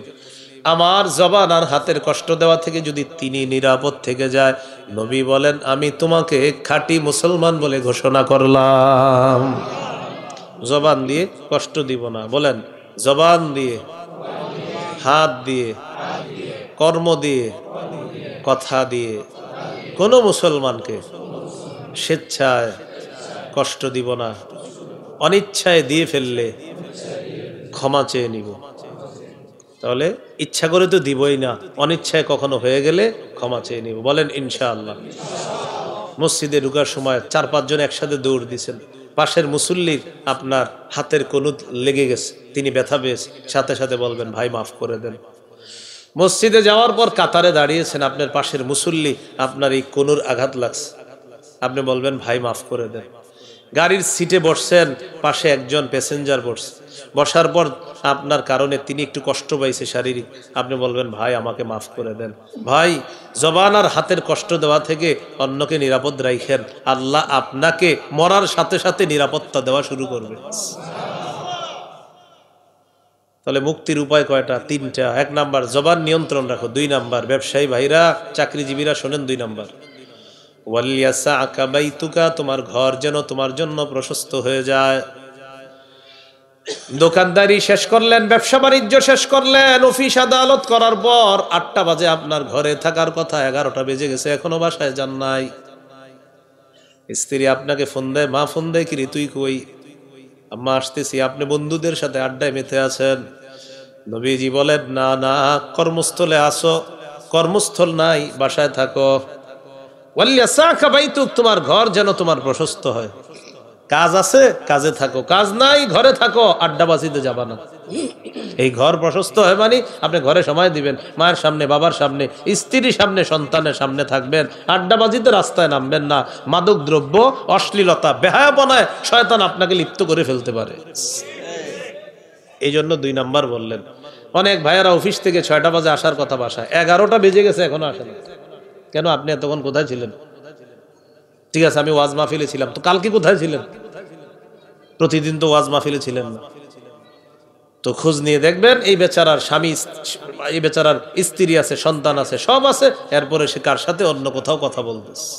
S1: আমার জবান আর হাতের কষ্ট দেওয়া থেকে যদি তিনি নিরাপদ থেকে যায়, নবী বলেন আমি তোমাকে খাঁটি মুসলমান বলে ঘোষণা করলাম। জবান দিয়ে কষ্ট দিব না, বলেন জবান দিয়ে, হাত দিয়ে, কর্ম দিয়ে, কথা দিয়ে কোনো মুসলমানকে স্বেচ্ছায় কষ্ট দিব না। অনিচ্ছায় দিয়ে ফেললে ক্ষমা চেয়ে নিব। তাহলে ইচ্ছা করে তো দিবই না, অনিচ্ছায় কখনো হয়ে গেলে ক্ষমা চেয়ে নিব। বলেন ইনশাআল্লাহ। মসজিদে ঢুকার সময় 4-5 জন একসাথে দৌড় দিছেন, পাশের মুসল্লির আপনার হাতের কনুত লেগে গেছে, তিনি ব্যথা পেয়েছে, সাথে সাথে বলবেন ভাই মাফ করে দেন। মসজিদে যাওয়ার পর কাতারে দাঁড়িয়েছেন, আপনার পাশের মুসল্লি আপনার এই কনুর আঘাত লাগছে, আপনি বলবেন ভাই মাফ করে দেন। গাড়ির সিটে বসছেন, পাশে একজন প্যাসেঞ্জার বসছে, বসার পর আপনার কারণে তিনি একটু কষ্ট পাইছে শারীরিক, আপনি বলবেন ভাই আমাকে মাফ করে দেন। ভাই, জবান আর হাতের কষ্ট দেওয়া থেকে অন্যকে নিরাপদ রাখেন, আল্লাহ আপনাকে মরার সাথে সাথে নিরাপত্তা দেওয়া শুরু করবে। তাহলে মুক্তির উপায় কয়টা? 3টা। 1 নাম্বার জবান নিয়ন্ত্রণ রাখো। 2 নাম্বার, ব্যবসায়ী ভাইরা, চাকরিজীবীরা শোনেন, 2 নাম্বার ওয়ালিয়াসাকা বাইতুকা, তোমার ঘর যেন তোমার জন্য প্রশস্ত হয়ে যায়। দোকানদারি শেষ করলেন, ব্যবসা বাণিজ্য শেষ করলেন, অফিস আদালত করার পর 8টা বাজে আপনার ঘরে থাকার কথা, 11টা বেজে গেছে, এখনো বাসায় যান নাই। স্ত্রী আপনাকে ফোন দেয়, মা ফোন দেয়, কি রে তুই কই? আম্মা আসতেছি। আপনি বন্ধুদের সাথে আড্ডায় মেতে আছেন। নবীজি বলেন না না, কর্মস্থলে আসো, কর্মস্থল নাই, বাসায় থাকো। ওয়ালিয়াসাকা বাইতুক, তোমার ঘর যেন তোমার প্রশস্ত হয়। কাজ আছে, কাজে থাকো, কাজ নাই, ঘরে থাকো, আড্ডাবাজিতে যাবা না। এই ঘর প্রশস্ত হয় মানে আপনি ঘরে সময় দিবেন, মায়ের সামনে, বাবার সামনে, স্ত্রীর সামনে, সন্তানের সামনে থাকবেন। আড্ডাবাজিতে রাস্তায় নামবেন না। মাদক দ্রব্য, অশ্লীলতা, বেহায়াপনায় শয়তান আপনাকে লিপ্ত করে ফেলতে পারে। এই জন্য 2 নাম্বার বললেন। অনেক ভাইয়েরা অফিস থেকে 6টা বাজে আসার কথা, বাসায় 11টা বেজে গেছে, এখনো আসে না। কেন? আপনি এতক্ষণ কোথায় ছিলেন? ঠিক আছে, আমি ওয়াজ মাহফিলে ছিলাম, তো কালকে কোথায় ছিলেন? প্রতিদিন তো ওয়াজ মাহফিলে ছিলেন না। তো খোঁজ নিয়ে দেখবেন এই বেচারার স্বামী, এই বেচারার স্ত্রী আছে, সন্তান আছে, সব আছে, এরপরে সে কার সাথে অন্য কোথাও কথা বলতেছে।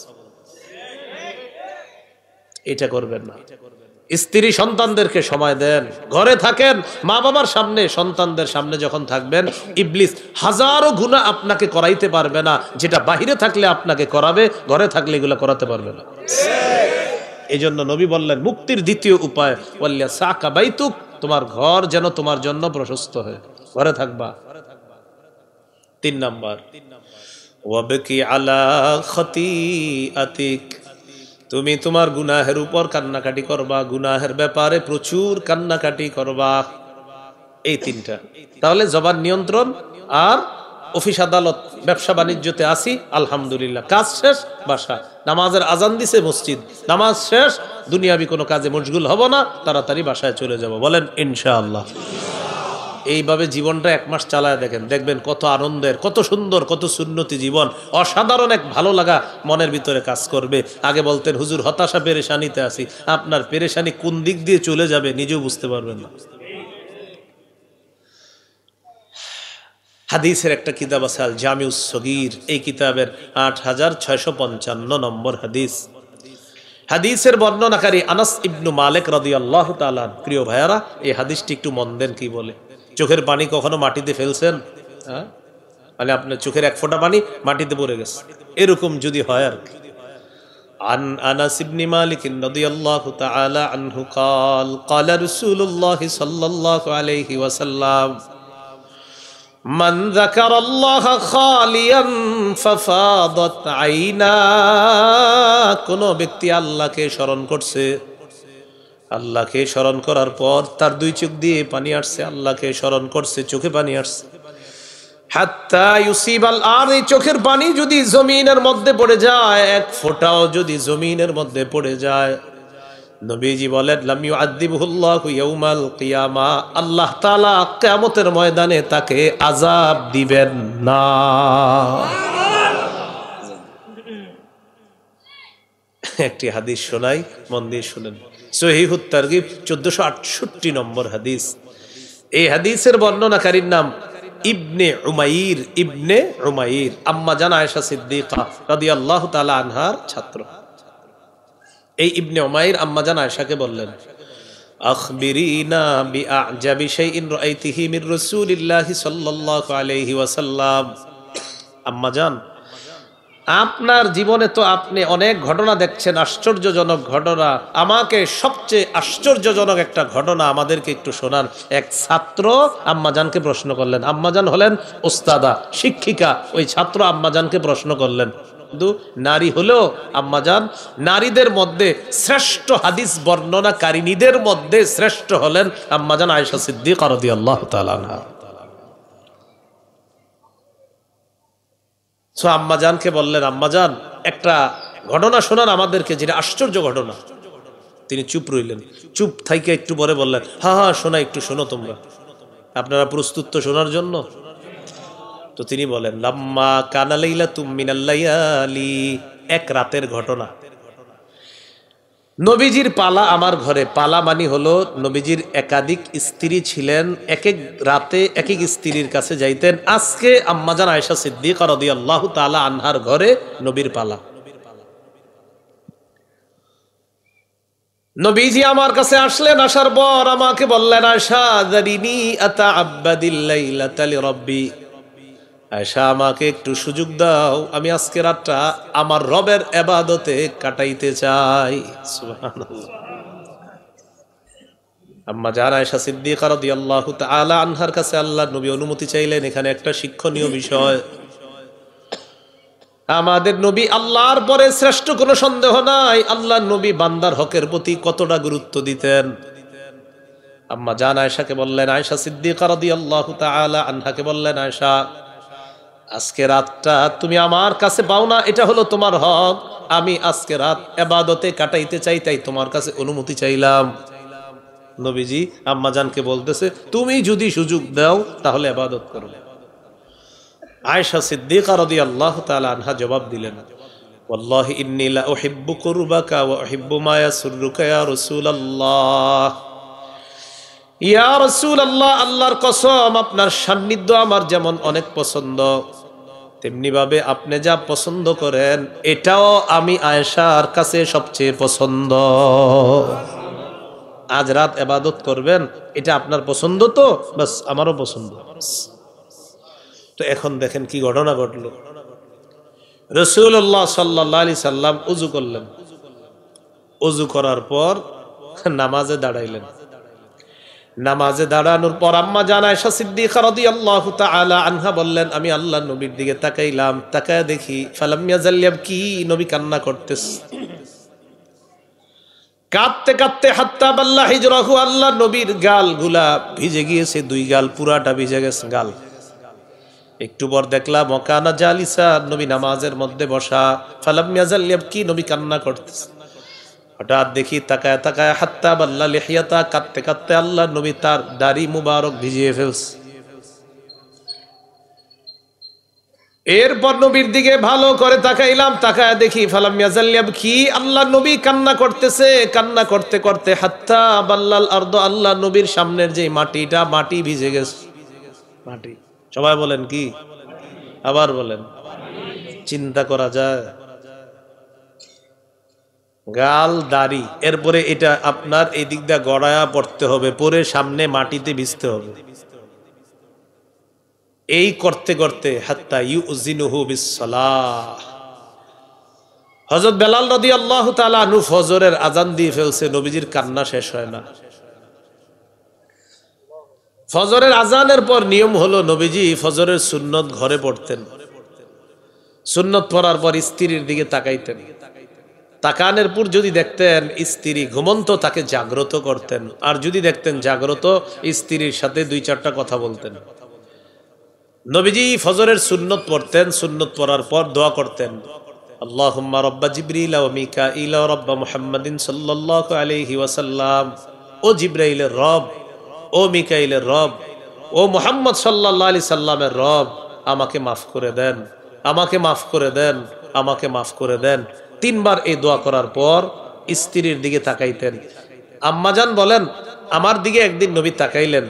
S1: এটা করবেন না। স্ত্রী সন্তানদেরকে সময় দেন, ঘরে থাকেন, মা বাবার সামনে সন্তানদের সামনে যখন থাকবেন, ইবলিস হাজারো গুনাহ আপনাকে করাইতে পারবে না, যেটা বাহিরে থাকলে আপনাকে করাবে, ঘরে থাকলে এগুলো করাতে পারবে না। এই জন্য নবী বললেন মুক্তির দ্বিতীয় উপায় ওয়াল্লিয়া সাকা বাইতুক, তোমার ঘর যেন তোমার জন্য প্রশস্ত হয়, ঘরে থাকবা। 3 নাম্বার ওয়াবকি আলা খতিআতিক, তুমি তোমার গুনাহের উপর কান্নাকাটি করবা, গুনাহের ব্যাপারে প্রচুর কান্নাকাটি করবা। এই 3টা, তাহলে জবান নিয়ন্ত্রণ, আর অফিস আদালত ব্যবসা বাণিজ্যতে আসি আলহামদুলিল্লাহ, কাজ শেষ বাসা, নামাজের আজান দিছে মসজিদ, নামাজ শেষ, দুনিয়াবি কোনো কাজে মশগুল হব না, তাড়াতাড়ি বাসায় চলে যাব, বলেন ইনশাআল্লাহ। এইভাবে জীবনটা 1 মাস চালায় দেখেন, দেখবেন কত আনন্দের, কত সুন্দর, কত সুন্নতি জীবন, অসাধারণ এক ভালো লাগা মনের ভিতরে কাজ করবে। আগে বলতেন হুজুর হতাশা পেরেশানিতে আছি, আপনার পেরেশানি কোন দিক দিয়ে চলে যাবে নিজেও বুঝতে পারবেন না। হাদিসের একটা কিতাব আছে আল জামিউস সগীর, এই কিতাবের 8655 নম্বর হাদিস। হাদিসের বর্ণনাকারী আনাস ইবনু মালিক রাদিয়াল্লাহু তাআলা। প্রিয় ভাইয়ারা, এই হাদিসটি একটু মন দেন কি বলে। চোখের পানি কখনো মাটিতে ফেলছেন? হ্যাঁ, মানে আপনার চোখের 1 ফোঁটা পানি মাটিতে পড়ে গেছে, এরকম যদি হয় আর কি। عن أنس بن مالك رضي الله تعالى عنه قال قال رسول الله صلى الله عليه وسلم من ذكر الله خاليا ففاضت عينا, কোন ব্যক্তি আল্লাহকে স্মরণ করছে, আল্লাহকে স্মরণ করার পর তার 2 চোখ দিয়ে পানি আসছে, আল্লাহকে স্মরণ করছে, চোখে পানি আসছে। হাত্তা ইউসিবাল, আর এই চোখের পানি যদি জমিনের মধ্যে পড়ে যায়, 1 ফোঁটাও যদি জমিনের মধ্যে পড়ে যায়, নবীজি বলেন লাম ইউআযিবুহুল্লাহু ইয়াউমাল কিয়ামা, আল্লাহ তাআলা কিয়ামতের ময়দানে তাকে আযাব দিবেন না। একটি হাদিস শোনাই, মন দিয়ে শুনেন। সহিহুত তারগিব 1468 নম্বর হাদিস। এই হাদিসের বর্ণনাকারীর নাম ইবনে উমাইর। ইবনে উমাইর আম্মা জান আয়েশা সিদ্দিকা রাদিয়াল্লাহু তাআলা আনহার ছাত্র। এই ইবনে উমাইর আম্মা জান আয়েশাকে বললেন আখবিরিনা বিআজাবি শাইইন রাআইতিহি মির রাসূলিল্লাহি সাল্লাল্লাহু আলাইহি ওয়াসাল্লাম। আম্মা জান, আপনার জীবনে তো আপনি অনেক ঘটনা দেখছেন, আশ্চর্যজনক ঘটনা, আমাকে সবচেয়ে আশ্চর্যজনক একটা ঘটনা আমাদেরকে একটু শোনান। এক ছাত্র আম্মাজানকে প্রশ্ন করলেন। আম্মাজান হলেন ওস্তাদা, শিক্ষিকা। ওই ছাত্র আম্মাজানকে প্রশ্ন করলেন। কিন্তু নারী হলেও আম্মাজান নারীদের মধ্যে শ্রেষ্ঠ হাদিস বর্ণনাকারিনীদের মধ্যে শ্রেষ্ঠ হলেন আম্মাজান আয়েশা সিদ্দিকা রাদিয়াল্লাহু তাআলা আনহা। সো আম্মাজানকে বললেন, আম্মাজান একটা ঘটনা শোনান আমাদেরকে, যেটা আশ্চর্য ঘটনা। তিনি চুপ রইলেন। চুপ থাইকে একটু পরে বললেন, হ্যাঁ হ্যাঁ শোনা, একটু শোনো তোমরা, আপনারা প্রস্তুত তো শোনার জন্য? তো তিনি বলেন লাম্মা কানা লাইলাতুম মিনাল লায়ালি, 1 রাতের ঘটনা। নবীজির পালা আমার ঘরে। পালা মানি হলো নবীজির একাধিক স্ত্রী ছিলেন, এক এক রাতে এক এক স্ত্রীর কাছে যাইতেন। আজকে আম্মাজান আয়েশা সিদ্দিকা রাদিয়াল্লাহু তাআলা আনহার ঘরে নবীর পালা। নবীজি আমার কাছে আসলেন, আসার পর আমাকে বললেন, আয়েশা যারিনি আতাআব্বাদিল লাইলাতা লিরাব্বি, আয়েশা আমাকে একটু সুযোগ দাও, আমি আজকে রাতটা আমার রবের ইবাদতে কাটাইতে চাই। সুবহানাল্লাহ। আম্মা জান আয়েশা সিদ্দিকা রাদিয়াল্লাহু তাআলা আনহার কাছে আল্লাহর নবী অনুমতি চাইলেন। এখানে একটা শিক্ষণীয় বিষয়, আমাদের নবী আল্লাহর পরে শ্রেষ্ঠ, কোনো সন্দেহ নাই। আল্লাহর নবী বান্দার হকের প্রতি কতটা গুরুত্ব দিতেন। আম্মা জান আয়েশাকে বললেন, আয়েশা সিদ্দিকা রাদিয়াল্লাহু তাআলা আনহাকে বললেন, আয়েশা আজকে রাতটা তুমি আমার কাছে পাও না, এটা হলো তোমার হক। আমি আজকে রাত ইবাদতে কাটাইতে চাই, তাই তোমার কাছে অনুমতি চাইলাম। নবীজি আম্মাজানকে বলতেছে, তুমি যদি সুযোগ দাও তাহলে ইবাদত করো। আয়েশা সিদ্দিকা রাদিয়াল্লাহু তাআলা আনহা জবাব দিলেন, ওয়াল্লাহি ইন্নী লা উহিব্বু কুরবাকা ওয়া উহিব্বু মা ইয়াসুররুকা ইয়া রাসূলুল্লাহ। ইয়া রাসূলুল্লাহ, আল্লাহর কসম আপনার সান্নিধ্য আমার যেমন অনেক পছন্দ, তেমনি ভাবে আপনি যা পছন্দ করেন এটাও আমি আয়েশার কাছে সবচেয়ে পছন্দ। আজ রাত ইবাদত করবেন, এটা আপনার পছন্দ তো, বাস আমারও পছন্দ। তো এখন দেখেন কি ঘটনা ঘটলো। রাসূলুল্লাহ সাল্লাল্লাহু আলাইহি সাল্লাম ওযু করলেন, ওযু করার পর নামাজে দাঁড়াইলেন। নামাজে দাঁড়ানোর পর আম্মা জান আয়েশা সিদ্দিকা রাদিয়াল্লাহু তাআলা আনহা বললেন, আমি আল্লাহর নবীর দিকে তাকাইলাম, তাকায় দেখি ফালাম ইয়াজাল ইয়াবকি, নবী কান্না করতেছে, কাঁদতে কাঁদতে হাত্তা বাল্লা হিজরাহু, আল্লাহর নবীর গালগুলা ভিজে গিয়েছে, দুই গাল পুরাটা ভিজে গেছে গাল। একটু পর দেখলাম ওয়াকানা জালিসা, নবী নামাজের মধ্যে বসা, ফালাম ইয়াজাল ইয়াবকি, নবী কান্না করতেছে। হঠাৎ দেখি তাকায় তাকায় হাত্তা বাল্লা লিহিয়াতা, কাঁদতে কাঁদতে আল্লাহ নবী তার দাড়ি মুবারক ভিজিয়ে ফেলছে। এরপর নবীর দিকে ভালো করে তাকাইলাম, তাকায় দেখি ফালাম ইয়াজাল ইয়াবকি, আল্লাহ নবী কান্না করতেছে। কান্না করতে করতে হাত্তা বাল্লাল আরদ, আল্লাহ নবীর সামনের যে মাটিটা, মাটি ভিজে গেছে। মাটি, সবাই বলেন কি, আবার বলেন। চিন্তা করা যায়, গাল দাড়ি, এরপরে এটা আপনার এই দিক দিয়ে গড়ায়া পড়তে হবে, পরে সামনে মাটিতে ভিজতে হবে। এই করতে করতে হাত্তা ইউজিনুহু বিসসালাহ, হযরত বেলাল রাদিয়াল্লাহু তাআলা আনহু ফজরের আজান দিয়ে ফেলছে, নবীজির কান্না শেষ হয় না। ফজরের আজানের পর নিয়ম হলো নবীজি ফজরের সুন্নত ঘরে পড়তেন। সুন্নত পড়ার পর স্ত্রীর দিকে তাকাইতেন, তাকানের পর যদি দেখতেন স্ত্রী ঘুমন্ত, তাকে জাগ্রত করতেন, আর যদি দেখতেন জাগ্রত, স্ত্রীর সাথে দুই চারটা কথা বলতেন। নবীজি ফজরের সুন্নত পড়তেন, সুন্নত পড়ার পর দোয়া করতেন, আল্লাহুম্মা রাব্বা জিবরিল ওয়া মিকাঈল ওয়া রাব্বা মুহাম্মাদিন সাল্লাল্লাহু আলাইহি ওয়াসাল্লাম, ও জিবরাইলের রব, ও মিকাঈলের রব, ও মুহাম্মদ সাল্লাল্লাহু আলাইহি সাল্লামের রব, আমাকে মাফ করে দেন, আমাকে মাফ করে দেন, আমাকে মাফ করে দেন। তিনবার এই দোয়া করার পর স্ত্রীর দিকে তাকাইতেন। আম্মাজান বলেন, আমার দিকে একদিন নবী তাকাইলেন,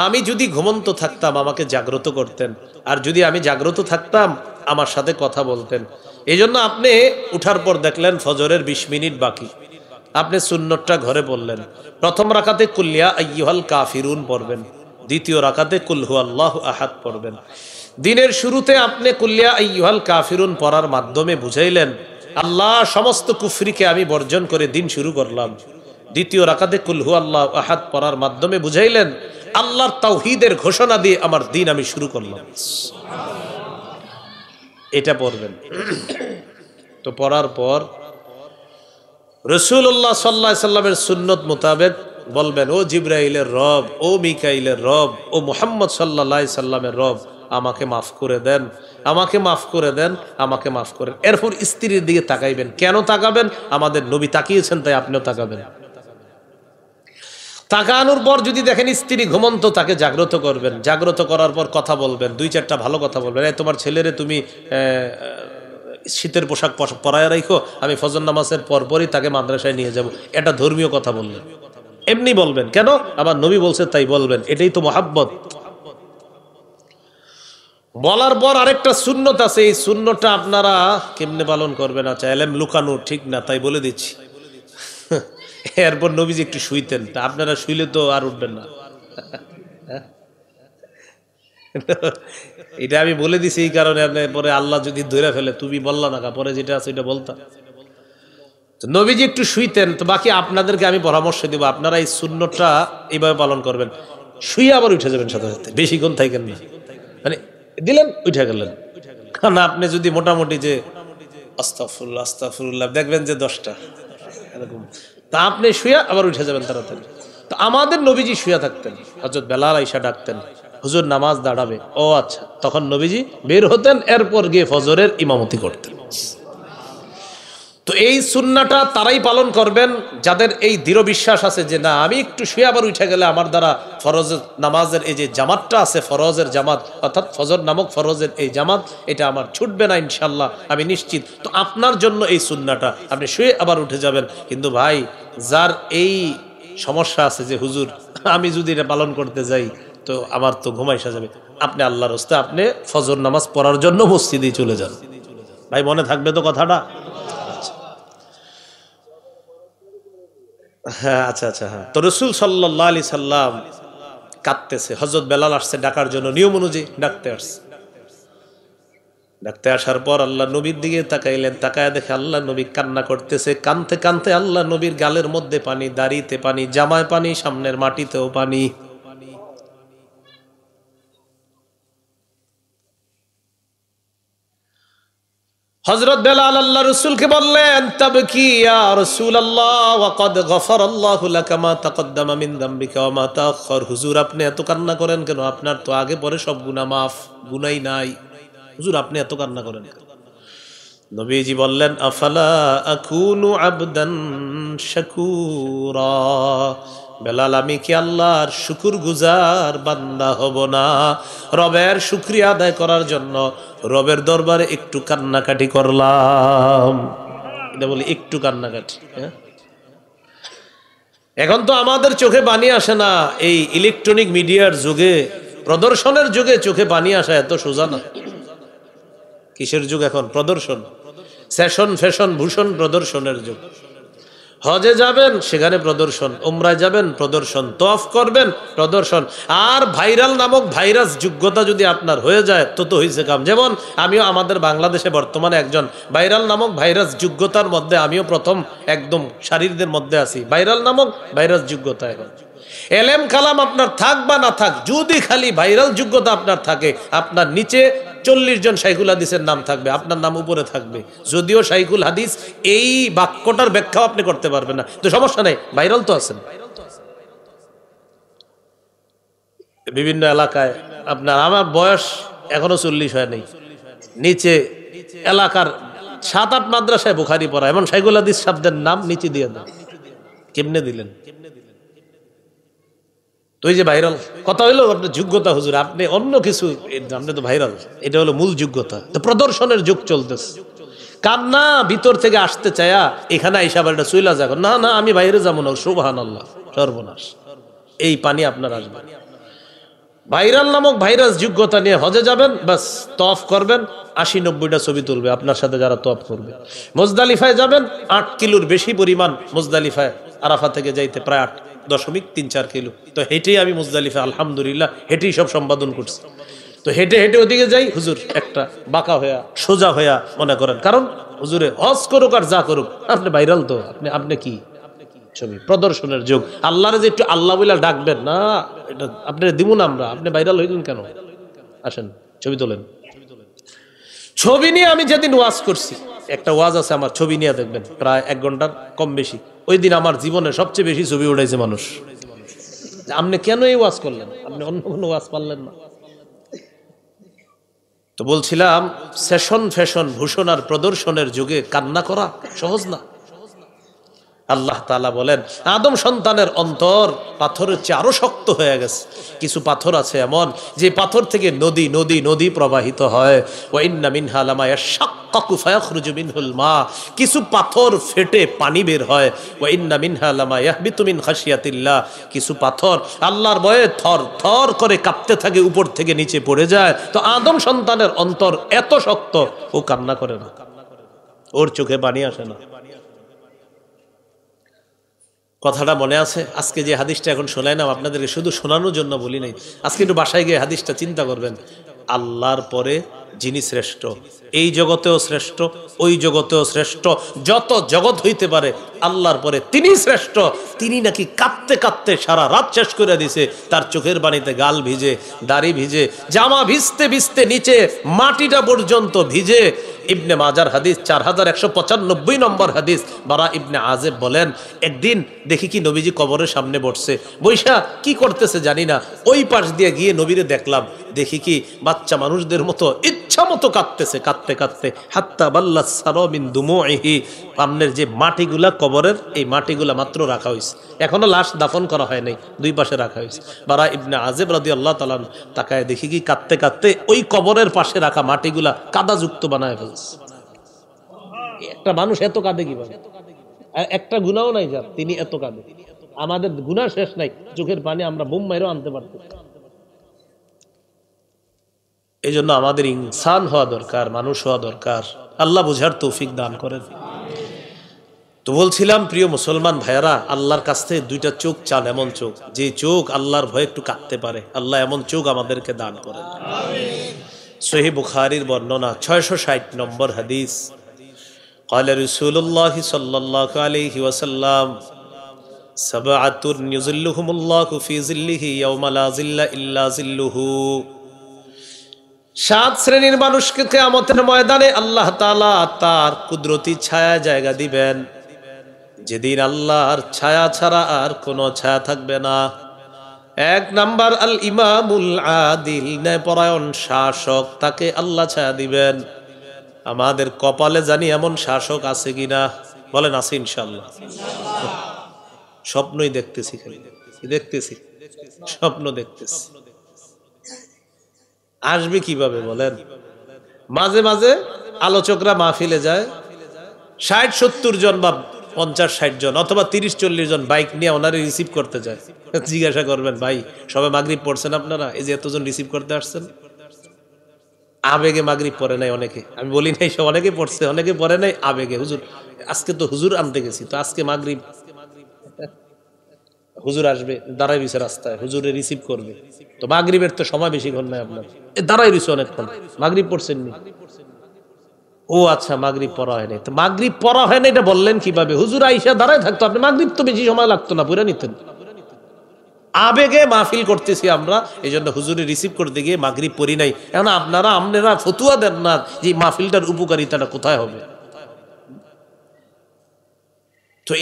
S1: আমি যদি ঘুমন্ত থাকতাম আমাকে জাগ্রত করতেন, আর যদি আমি জাগ্রত থাকতাম আমার সাথে কথা বলতেন। এই জন্য আপনি উঠার পর দেখলেন ফজরের 20 মিনিট বাকি, আপনি সুন্নতটা ঘরে পড়লেন। প্রথম রাকাতে কুল্লিয়া আইয়ুহাল কাফিরুন পড়বেন, দ্বিতীয় রাকাতে কুল হুয়াল্লাহু আহাদ পড়বেন। দিনের শুরুতে আপনি কুল্লিয়া আইয়ুহাল কাফিরুন পড়ার মাধ্যমে বুঝাইলেন, আল্লাহ সমস্ত কুফরিকে আমি বর্জন করে দিন শুরু করলাম। দ্বিতীয় রাকাতে কুল হুয়াল্লাহু আহাদ পড়ার মাধ্যমে বুঝাইলেন, আল্লাহর তাওহীদের ঘোষণা দিয়ে আমার দিন আমি শুরু করলাম। এটা পড়বেন। তো পড়ার পর রাসূলুল্লাহ সাল্লাল্লাহু আলাইহি সাল্লামের সুন্নত মোতাবেক বলবেন, ও জিবরাইলের রব, ও মিকাইলের রব, ও মুহাম্মদ সাল্লাল্লাহু আলাইহি সাল্লামের রব, আমাকে মাফ করে দেন, আমাকে মাফ করে দেন, আমাকে মাফ করেন। এরপর স্ত্রীর দিকে তাকাইবেন। কেন তাকাবেন? আমাদের নবী তাকিয়েছেন, তাই আপনিও তাকাবেন। তাকানোর পর যদি দেখেন স্ত্রী ঘুমন্ত, তাকে জাগ্রত করবেন। জাগ্রত করার পর কথা বলবেন, দুই চারটা ভালো কথা বলবেন। এই তোমার ছেলেরে তুমি শীতের পোশাক পরায় রাখো, আমি ফজর নামাজের পরপরই তাকে মাদ্রাসায় নিয়ে যাব। এটা ধর্মীয় কথা বললেন, এমনি বলবেন। কেন? আমার নবী বলছে তাই বলবেন, এটাই তো মহাব্বত। বলার পর আরেকটা সুন্নত আছে, এই সুন্নতটা আপনারা কেমনে পালন করবেন? আচ্ছা, এলেম লুকানো ঠিক না, তাই বলে দিচ্ছি। এরপর নবীজি একটু শুইতেন, তা আপনারা শুইলে তো আর উঠবেন না। এটা আমি বলে দিছি এই কারণে, পরে আল্লাহ যদি ধরে ফেলে, তুমি বললা না, পরে যেটা আছে এটা বলতা। নবীজি একটু শুইতেন। তো বাকি আপনাদেরকে আমি পরামর্শ দিব, আপনারা এই সুন্নতটা এইভাবে পালন করবেন। শুয়ে আবার উঠে যাবেন সাথে সাথে, বেশিক্ষণ থাকেন না, মানে দিলেন উঠে গেলেন। কারণ আপনি যদি মোটামুটি যে আস্তাগফিরুল্লাহ আস্তাগফিরুল্লাহ দেখবেন যে 10টা এরকম, তা আপনি শুয়ে আবার উঠে যাবেন তাড়াতাড়ি। তো আমাদের নবীজি শুয়ে থাকতেন, হযরত বেলাল আয়েশা ডাকতেন, হুজুর নামাজ দাঁড়াবে। ও আচ্ছা, তখন নবীজি বের হতেন, এরপর গিয়ে ফজরের ইমামতি করতেন। তো এই সুন্নাহটা তারাই পালন করবেন যাদের এই দৃঢ় বিশ্বাস আছে যে না, আমি একটু শুয়ে আবার উঠে গেলে আমার দ্বারা ফরজের নামাজের এই যে জামাতটা আছে, ফরজের জামাত অর্থাৎ ফজর নামক ফরজের এই জামাত, এটা আমার ছুটবে না ইনশাল্লাহ, আমি নিশ্চিত। তো আপনার জন্য এই সুন্নাহটা, আপনি শুয়ে আবার উঠে যাবেন। কিন্তু ভাই, যার এই সমস্যা আছে যে হুজুর আমি যদি এটা পালন করতে যাই তো আমার তো ঘুমাইসা যাবে, আপনি আল্লাহর রাস্তে আপনি ফজর নামাজ পড়ার জন্য মসজিদে চলে যান। ভাই মনে থাকবে তো কথাটা? হ্যাঁ, আচ্ছা আচ্ছা, হ্যাঁ। তো রাসূল সাল্লাল্লাহু আলাইহি সাল্লাম কাঁদতেছে, হযরত বেলাল আসছে ডাকার জন্য, নিয়ম অনুযায়ী ডাকতে আসছে। ডাকতে আসার পর আল্লাহ নবীর দিকে তাকাইলেন, তাকায় দেখে আল্লাহ নবী কান্না করতেছে। কানতে কানতে আল্লাহ নবীর গালের মধ্যে পানি, দাড়িতে পানি, জামায় পানি, সামনের মাটিতেও পানি। হযরত বেলাল আল্লাহ রাসূলকে বললেন, তাবকি ইয়া রাসূলুল্লাহ ওয়া ক্বাদ গফারাল্লাহু লাকা মা তাকদ্দামা মিন যামবিকা ওয়া মা তাআখার। হুজুর আপনি এত কান্না করেন কেন? আপনার তো আগে পরে সব গুনাহ মাফ, গুনাহই নাই। হুজুর আপনি এত কান্না করেন কেন? নবীজি বললেন, আফালা আকুনু আবদান শাকুরা। বেলাল আমি কি আল্লাহর শুকরগুজার বান্দা হব না? রবের শুকরিয়া আদায় করার জন্য রবের দরবারে একটু কান্নাকাটি করলাম। এটা বলি একটু কান্নাকাটি। হ্যাঁ, এখন তো আমাদের চোখে পানি আসে না। এই ইলেকট্রনিক মিডিয়ার যুগে, প্রদর্শনের যুগে চোখে পানি আসা এত সোজা না। কিসের যুগ এখন? প্রদর্শন, সেশন, ফ্যাশন, ভূষণ, প্রদর্শনের যুগ। হজে যাবেন সেখানে প্রদর্শন, উমরায় যাবেন প্রদর্শন, তওয়াফ করবেন প্রদর্শন। আর ভাইরাল নামক ভাইরাস যোগ্যতা যদি আপনার হয়ে যায় তো হয়েছে কাম। যেমন আমিও আমাদের বাংলাদেশে বর্তমানে একজন ভাইরাল নামক ভাইরাস যোগ্যতার মধ্যে আমিও প্রথম একদম শারীরদের মধ্যে আছি। ভাইরাল নামক ভাইরাস যোগ্যতা। এখন এলেম কালাম আপনার থাক বা না থাক, যদি খালি ভাইরাল যোগ্যতা আপনার থাকে, আপনার নিচে 40 জন শাইখুল হাদিসের নাম থাকবে, আপনার নাম উপরে থাকবে। যদিও শাইখুল হাদিস এই বাক্যটার ব্যাখ্যাও আপনি করতে পারবেন না, তো সমস্যা নেই, ভাইরাল তো আছেন। বিভিন্ন এলাকায় আপনার, আমার বয়স এখনো 40 হয় নাই, নিচে এলাকার 7-8 মাদ্রাসায় বুখারী পড়া, এমন শাইখুল হাদিস শব্দের নাম নিচে দিয়ে দেন। কেমনে দিলেন? তো এই যে ভাইরাল কথা হইলো আপনার যোগ্যতা। হুজুর আপনি অন্য কিছু, আপনি তো ভাইরাল, এটা হলো মূল যোগ্যতা। তো প্রদর্শনের যুগ চলতেছে। কান্না ভিতর থেকে আসতে চায়া এখানে আইসা বাড়িটা চইলা যাক, না না আমি বাইরে যাবো না, সুবহানাল্লাহ, সর্বনাশ। এই পানি আপনার আসবে। ভাইরাল নামক ভাইরাস যোগ্যতা নিয়ে হজে যাবেন, বাস তওয়াফ করবেন, 80-90টা ছবি তুলবে আপনার সাথে যারা তওয়াফ করবে। মুজদালিফায় যাবেন, 8 কিলোর বেশি পরিমাণ মুজদালিফায় আরাফা থেকে যাইতে প্রায় 8.34 কিলো। তো হেঁটেই আমি মুজদালিফা আলহামদুলিল্লাহ হেঁটেই সব সম্পাদন করছি। তো হেঁটে হেঁটে ওদিকে যাই, হুজুর একটা বাঁকা হইয়া সোজা হইয়া মনে করেন, কারণ হুজুরে হজ করুক আর যা করুক আপনি ভাইরাল, তো আপনি কি ছবি প্রদর্শনের যুগ। আল্লাহরে যে একটু আল্লাহ বইলা ডাকবেন না, এটা আপনার দিব না আমরা, আপনি ভাইরাল হইলেন কেন? আসেন ছবি তোলেন। ছবি নিয়ে আমি যেদিন ওয়াজ করছি, একটা ওয়াজ আছে আমার, ছবি নিয়ে দেখবেন, প্রায় 1 ঘন্টার কম বেশি। ওই দিন আমার জীবনে সবচেয়ে বেশি ছবি উঠাইছে মানুষ। আপনি কেন এই ওয়াজ করলেন? আপনি অন্য কোনো ওয়াজ পারলেন না? তো বলছিলাম, সেশন, ফ্যাশন, ভূষণ আর প্রদর্শনের যুগে কান্না করা সহজ না। আল্লাহ তাআলা বলেন, আদম সন্তানের অন্তর পাথরের চেয়ে আরো শক্ত হয়ে গেছে। কিছু পাথর আছে এমন যে পাথর থেকে নদী নদী নদী প্রবাহিত হয়। ওয়া ইন্না মিনহা লামা ইয়াশাক্কাকু ফায়াখরুজু মিনহুল মা। কিছু পাথর ফেটে পানি বের হয়। ওয়া ইন্না মিনহা লামা ইয়াহবিতু মিন খাশিয়াতিল্লাহ। কিছু পাথর আল্লাহর ভয়ে থর থর করে কাঁপতে থাকে, উপর থেকে নিচে পড়ে যায়। তো আদম সন্তানের অন্তর এত শক্ত, ও কান্না করে না, ওর চোখে পানি আসে না। কথাটা মনে আছে? আজকে যে হাদিসটা এখন শোনাইলাম আপনাদেরকে, শুধু শোনানোর জন্য বলি নাই। আজকে একটু বাসায় গিয়ে হাদিসটা চিন্তা করবেন। আল্লাহর পরে যিনি শ্রেষ্ঠ, এই জগতেও শ্রেষ্ঠ, ওই জগতেও শ্রেষ্ঠ, যত জগৎ হইতে পারে আল্লাহর পরে তিনি শ্রেষ্ঠ। তিনি নাকি কাঁদতে কাঁদতে সারা রাত শেষ করে দিছে, তার চোখের পানিতে গাল ভিজে, দাড়ি ভিজে, জামা ভিজতে ভিজতে নিচে মাটিটা পর্যন্ত ভিজে। ইবনে মাজার হাদিস 4195 নম্বর হাদিস। বারা ইবনে আজেব বলেন, একদিন দেখি কি নবীজি কবরের সামনে বসছে, বৈশা কি করতেছে জানি না, ওই পাশ দিয়ে গিয়ে নবীরে দেখলাম, দেখি কি বাচ্চা মানুষদের মতো ইচ্ছা মতো কাঁদতেছে, কাঁদতে কাঁদতে হাত্তা বাল্লাস সারা মিন দুমুইহি। সামনের যে মাটিগুলা কবরের, এই মাটিগুলা মাত্র রাখা হয়েছে, এখনো লাশ দাফন করা হয় নাই, দুই পাশে রাখা হয়েছে। বারা ইবনে আজেব রাদিয়াল্লাহু তাআলা তাকায় দেখি কি কাঁদতে কাঁদতে ওই কবরের পাশে রাখা মাটিগুলা কাদাযুক্ত বানায় ফেলছে। একটা মানুষ এত কাঁদে কিভাবে? একটা গুনাহও নাই যার, তিনি এত কাঁদে। আমাদের গুনাহ শেষ নাই, চোখের পানি আমরা বোম মাইরও আনতে পারতাম। এই জন্য আমাদের ইনসান হওয়া দরকার, মানুষ হওয়া দরকার। আল্লাহ বুঝার তৌফিক দান করেন। তো বলছিলাম প্রিয় মুসলমান ভাইয়ারা, আল্লাহর কাছ থেকে দুইটা চোখ চান, এমন চোখ যে চোখ আল্লাহর ভয়ে একটু কাঁদতে পারে। আল্লাহ এমন চোখ আমাদেরকে দান করেন। সহিহ বুখারীর বর্ণনা 660 নম্বর হাদিস, قال رسول الله صلى الله عليه وسلم سبعة يظلهم الله في ظله يوم لا ظل إلا ظله। 7 শ্রেণীর মানুষকে কিয়ামতের ময়দানে আল্লাহ তাআলা তার কুদরতি ছায়া জায়গা দিবেন, যেদিন আল্লাহর ছায়া ছাড়া আর কোনো ছায়া থাকবে না। 1 নাম্বার আল ইমামুল আদিল, ন্যায়পরায়ণ শাসক, তাকে আল্লাহ ছায়া দিবেন। আমাদের কপালে জানি এমন শাসক আছে কিনা, বলেন আছে ইনশাআল্লাহ। স্বপ্নই দেখতেছি, খালি দেখতেছি, স্বপ্ন দেখতেছি। আসবে কিভাবে বলেন? মাঝে মাঝে আলোচকরা মাহফিলে যায়, 60-70 জন বা 50-60 জন অথবা 30-40 জন বাইক নিয়ে ওনারে রিসিভ করতে যায়। জিজ্ঞাসা করবেন, ভাই সবে মাগরিব পড়ছেন আপনারা, এই যে এতজন রিসিভ করতে আসছেন? আবেগে মাগরিব পড়ে নাই অনেকে, আমি বলি নাই সব, অনেকে পড়ছে, অনেকে পড়ে নাই আবেগে। হুজুর আজকে তো হুজুর আনতে গেছি, তো আজকে মাগরিব হুজুর আসবে, দাঁড়াই রইছে রাস্তায়, হুজুরে রিসিভ করবে, তো মাগরিবের তো সময় বেশিক্ষণ নাই আপনার, দাঁড়াই রইছে অনেকক্ষণ, মাগরিব পড়ছেন নি? ও আচ্ছা, মাগরিব পড়া হয় নাই। তো মাগরিব পড়া হয় না এটা বললেন কিভাবে? হুজুর আইসা দাঁড়ায় থাকতো, আপনি মাগরিব তো বেশি সময় লাগতো না, পুরা নিতেন। আবেগে মাহফিল করতেছি আমরা, এই জন্য হুজুরে রিসিভ করতে গিয়ে মাগরিব পড়ি নাই। এখন আপনারা ফতুয়া দেন না যে মাহফিলটার উপকারিতাটা কোথায় হবে? তো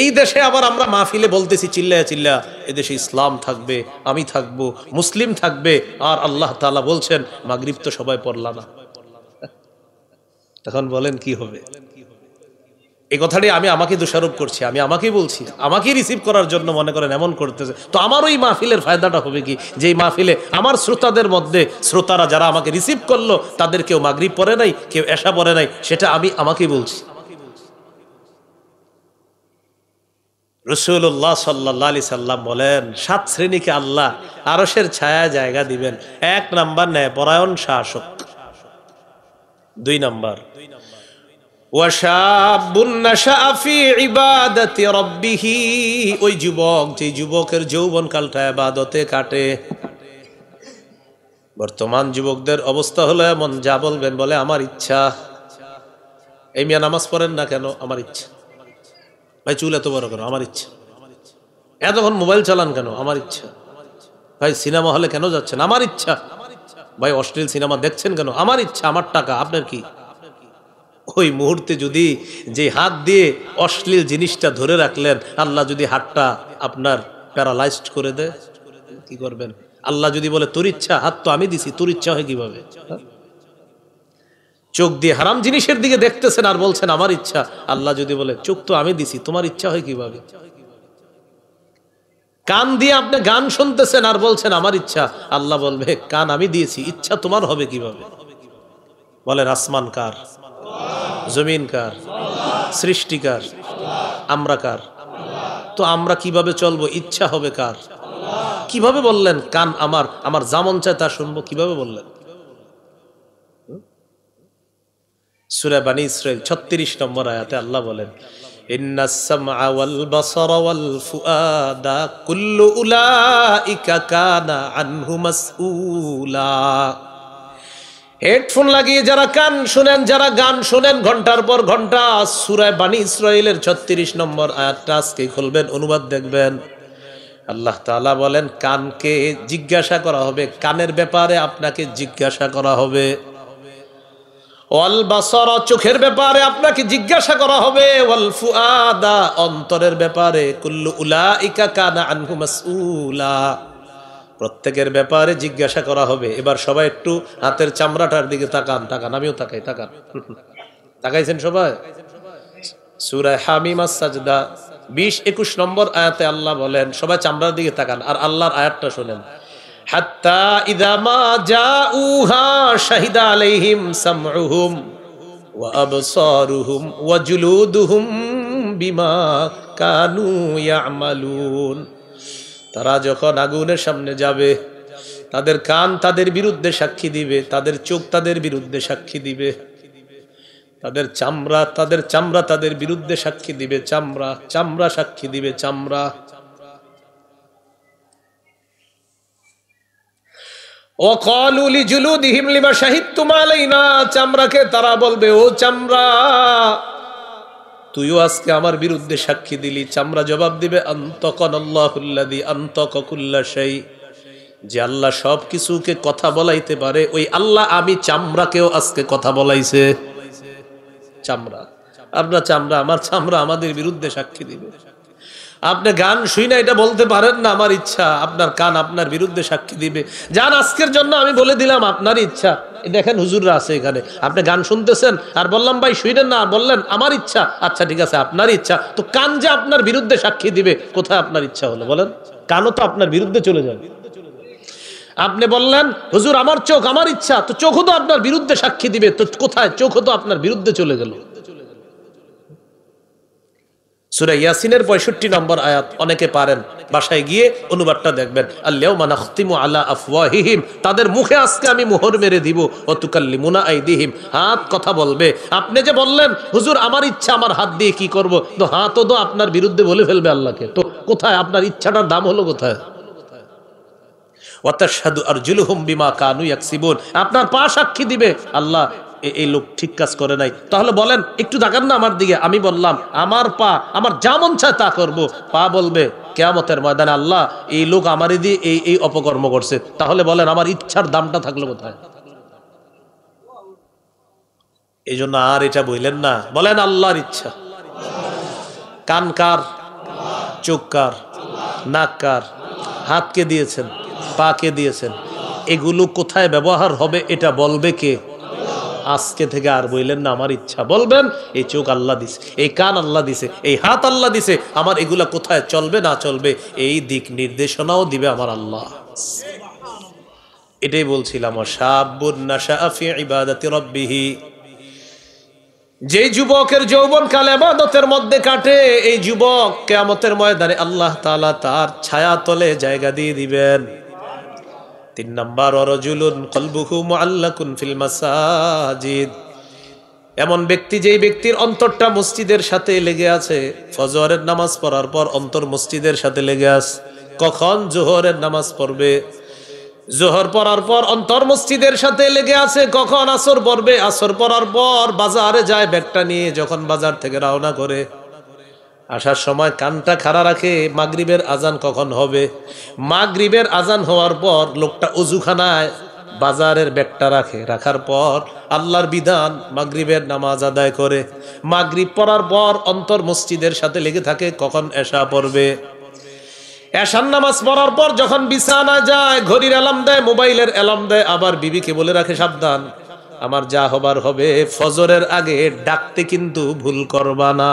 S1: এই দেশে আবার আমরা মাহফিলে বলতেছি চিল্লায়া চিল্লা, এদেশে ইসলাম থাকবে, আমি থাকবো, মুসলিম থাকবে, আর আল্লাহ তাআলা বলছেন মাগরিব তো সবাই পড়লা না। তখন বলেন কি হবে? এই কথাটি আমি আমাকে দোষারোপ করছি, আমি আমাকেই বলছি, আমাকেই রিসিভ করার জন্য মনে করেন এমন করতেছে। তো আমার ওই মাহফিলের ফায়দাটা হবে কি? যেই মাহফিলে আমার শ্রোতাদের মধ্যে, শ্রোতারা যারা আমাকে রিসিভ করলো, তাদের কেউ মাগরিব পড়ে নাই, কেউ এশা পড়ে নাই, সেটা আমি আমাকেই বলছি। রাসূলুল্লাহ সাল্লাল্লাহু আলাইহি সাল্লাম বলেন, 7 শ্রেণীকে আল্লাহ আরশের ছায়া জায়গা দিবেন। 1 নাম্বার ন্যায়পরায়ণ শাসক। 2 নাম্বার ওয়াশাবুন নাশাআ ফি ইবাদাতি রাব্বিহ, ওই যুবক যে যুবকের যৌবনকালটা ইবাদতে কাটে। বর্তমান যুবকদের অবস্থা হলো এমন, যা বলবেন বলে আমার ইচ্ছা। এই মিয়া নামাজ পড়েন না কেন? আমার ইচ্ছা। ভাই চুল এত বড় কেন? আমার ইচ্ছা। এতক্ষণ মোবাইল চালান কেন? আমার ইচ্ছা। ভাই সিনেমা হলে কেন যাচ্ছেন? আমার ইচ্ছা। ভাই অশ্লীল সিনেমা দেখছেন কেন? আমার ইচ্ছা। আমার টাকা, আপনার কি? ওই মুহূর্তে যদি যে হাত দিয়ে অশ্লীল জিনিসটা ধরে রাখলেন, আল্লাহ যদি হাতটা আপনার প্যারালাইজড করে দেয়, কি করবেন? আল্লাহ যদি বলে তোর ইচ্ছা, হাত তো আমি দিছি, তোর ইচ্ছা হয় কিভাবে? চোখ দিয়ে হারাম জিনিসের দিকে দেখতেছেন আর বলছেন আমার ইচ্ছা। আল্লাহ যদি বলে চোখ তো আমি দিছি, তোমার ইচ্ছা হয় কিভাবে? কান দিয়ে আপনি গান শুনতেছেন আর বলছেন আমার ইচ্ছা। আল্লাহ বলবে কান আমি দিয়েছি, ইচ্ছা তোমার হবে কিভাবে? বলেন আসমান কার? জমিন কার? সৃষ্টিকার? আমরা কার? তো আমরা কিভাবে চলবো? ইচ্ছা হবে কার? কিভাবে বললেন কান আমার, আমার যেমন চায় তা শুনবো? কিভাবে বললেন? সূরা বনী ইসরাঈল 36 নম্বর আয়াতে আল্লাহ বলেন, ইন্নাস সামআ ওয়াল বাসারা ওয়াল ফুআদা কুল্লু উলাইকা কানা আনহু মাসউলা। হেডফোন লাগিয়ে যারা কান শুনেন, যারা গান শুনেন ঘন্টার পর ঘন্টা, সূরা বনী ইসরাঈলের 36 নম্বর আয়াতটা আজকে খুলবেন, অনুবাদ দেখবেন। আল্লাহ তাআলা বলেন কানকে জিজ্ঞাসা করা হবে, কানের ব্যাপারে আপনাকে জিজ্ঞাসা করা হবে। ওয়াল বাসারা, চোখের ব্যাপারে আপনাকে জিজ্ঞাসা করা হবে। ওয়াল ফুআদা, অন্তরের ব্যাপারে। কুল্লু উলাইকা কানা আনহু মাসউলা, প্রত্যেকের ব্যাপারে জিজ্ঞাসা করা হবে। এবার সবাই একটু হাতের চামড়াটার দিকে তাকান, তাকান, আমিও তাকাই, তাকান, তাকাইছেন সবাই? সূরা হামিম আস-সাজদা 20-21 নম্বর আয়াতে আল্লাহ বলেন, সবাই চামড়ার দিকে তাকান আর আল্লাহর আয়াতটা শুনেন। হাত্তা ইযা মা জাউহা শাহিদা আলাইহিম সামউহুম ওয়া আবসারুহুম ওয়া জুলুদুহুম বিমা কানু ইয়ামালুন। তারা যখন আগুনের সামনে যাবে, তাদের কান তাদের বিরুদ্ধে সাক্ষী দিবে, তাদের চোখ তাদের বিরুদ্ধে সাক্ষী দিবে, তাদের চামড়া তাদের বিরুদ্ধে সাক্ষী দিবে, চামড়া সাক্ষী দিবে, চামড়া। ওয়াকালু লিজুলুদিহিম লিমা শাহিদতুম আলাইনা, চামড়াকে তারা বলবে, ও চামড়া, তুইও আজকে আমার বিরুদ্ধে সাক্ষী দিলি। চামড়া জবাব দিবে, আনতাকানাল্লাহুল্লাযী আনতাকা কুল্লা শাই, যে আল্লাহ সব কিছুকে কথা বলাইতে পারে, ওই আল্লাহ আমি চামড়াকেও আজকে কথা বলাইছে। চামড়া, আপনার চামড়া, আমার চামড়া আমাদের বিরুদ্ধে সাক্ষী দিবে। আপনি গান শুই না এটা বলতে পারেন না, আমার ইচ্ছা। আপনার কান আপনার বিরুদ্ধে সাক্ষী দিবে। যান, আজকের জন্য আমি বলে দিলাম আপনার ইচ্ছা। দেখেন হুজুররা আছে এখানে, আপনি গান শুনতেছেন আর বললাম ভাই শুইলেন না, আর বললেন আমার ইচ্ছা। আচ্ছা ঠিক আছে, আপনার ইচ্ছা, তো কান যে আপনার বিরুদ্ধে সাক্ষী দিবে, কোথায় আপনার ইচ্ছা হলো বলেন? কানও তো আপনার বিরুদ্ধে চলে যাবে। আপনি বললেন হুজুর আমার চোখ, আমার ইচ্ছা, তো চোখও তো আপনার বিরুদ্ধে সাক্ষী দিবে, তো কোথায়? চোখও তো আপনার বিরুদ্ধে চলে গেল। সূরা ইয়াসিনের 65 নম্বর আয়াত অনেকে পারেন, বাসায় গিয়ে অনুবাদটা দেখবেন। আল-ইয়াউমা নাখতিমু আলা আফওয়াহিহিম, তাদের মুখে আজকে আমি মোহর মেরে দিব। ওয়া তুকাল্লিমুনা আইদিহিম, হাত কথা বলবে। আপনি যে বললেন হুজুর আমার ইচ্ছা, আমার হাত দিয়ে কি করব, তো হাতও তো আপনার বিরুদ্ধে বলে ফেলবে আল্লাহকে। তো কোথায় আপনার ইচ্ছাটার দাম হলো কোথায়? ওয়া তাশহাদু আরজুলুহুম বিমা কানু ইয়াকসিবুন, আপনার পা সাক্ষী দিবে আল্লাহ এই লোক ঠিক কাজ করে নাই। তাহলে বলেন একটু তাকান না আমার দিকে, আমি বললাম আমার পা আমার যা মন চায় তা করবো। পা বলবে কিয়ামতের ময়দানে আল্লাহ এই লোক আমারই দিয়ে এই অপকর্ম করছে। তাহলে বলেন আমার ইচ্ছার দামটা থাকলো কোথায়? এই জন্য আর এটা বললেন না, বলেন আল্লাহর ইচ্ছা। কান কার? চোখ কার? নাক কার? হাতকে দিয়েছেন, পাকে দিয়েছেন, এগুলো কোথায় ব্যবহার হবে এটা বলবে কে? আজকে থেকে আর বললেন না আমার ইচ্ছা, বলবেন এই চোখ আল্লাহ দিছে, এই কান আল্লাহ দিছে, এই হাত আল্লাহ দিছে, আমার এগুলা কোথায় চলবে না চলবে এই দিক নির্দেশনাও দিবে আমার আল্লাহ। এটাই বলছিলাম, শাবুন নাশাআ ফি ইবাদাতি রাব্বিহি, যে যুবকের যৌবনকাল ইবাদতের মধ্যে কাটে, এই যুবক কিয়ামতের ময়দানে আল্লাহ তাআলা তার ছায়া তলে জায়গা দিয়ে দিবেন। 3 নাম্বার, ওয়ারাজুলুন কলবুহু মুআল্লাকুন ফিল মাসাজিদ, এমন ব্যক্তি যেই ব্যক্তির অন্তরটা মসজিদের সাথে লেগে আছে। ফজরের নামাজ পড়ার পর অন্তর মসজিদের সাথে লেগে আছে। কখন? জোহরের নামাজ পড়বে, জোহর পড়ার পর অন্তর মসজিদের সাথে লেগে আছে। কখন? আসর পড়বে, আসর পড়ার পর বাজারে যায় ব্যাগটা নিয়ে, যখন বাজার থেকে রওনা করে আসার সময় কানটা খাড়া রাখে মাগরিবের আজান কখন হবে। মাগরিবের আজান হওয়ার পর লোকটা ওযুখানায় বাজারের ব্যাগটা রাখে, রাখার পর আল্লাহর বিধান মাগরিবের নামাজ আদায় করে। মাগরিব পড়ার পর অন্তর মসজিদের সাথে লেগে থাকে, কখন এশা পড়বে। এশার নামাজ পড়ার পর যখন বিছানা যায়, ঘড়ির অ্যালার্ম দেয়, মোবাইলের অ্যালার্ম দেয়, আবার বিবিকে বলে রাখে সাবধান আমার যা হবার হবে ফজরের আগে ডাকতে কিন্তু ভুল করবা না।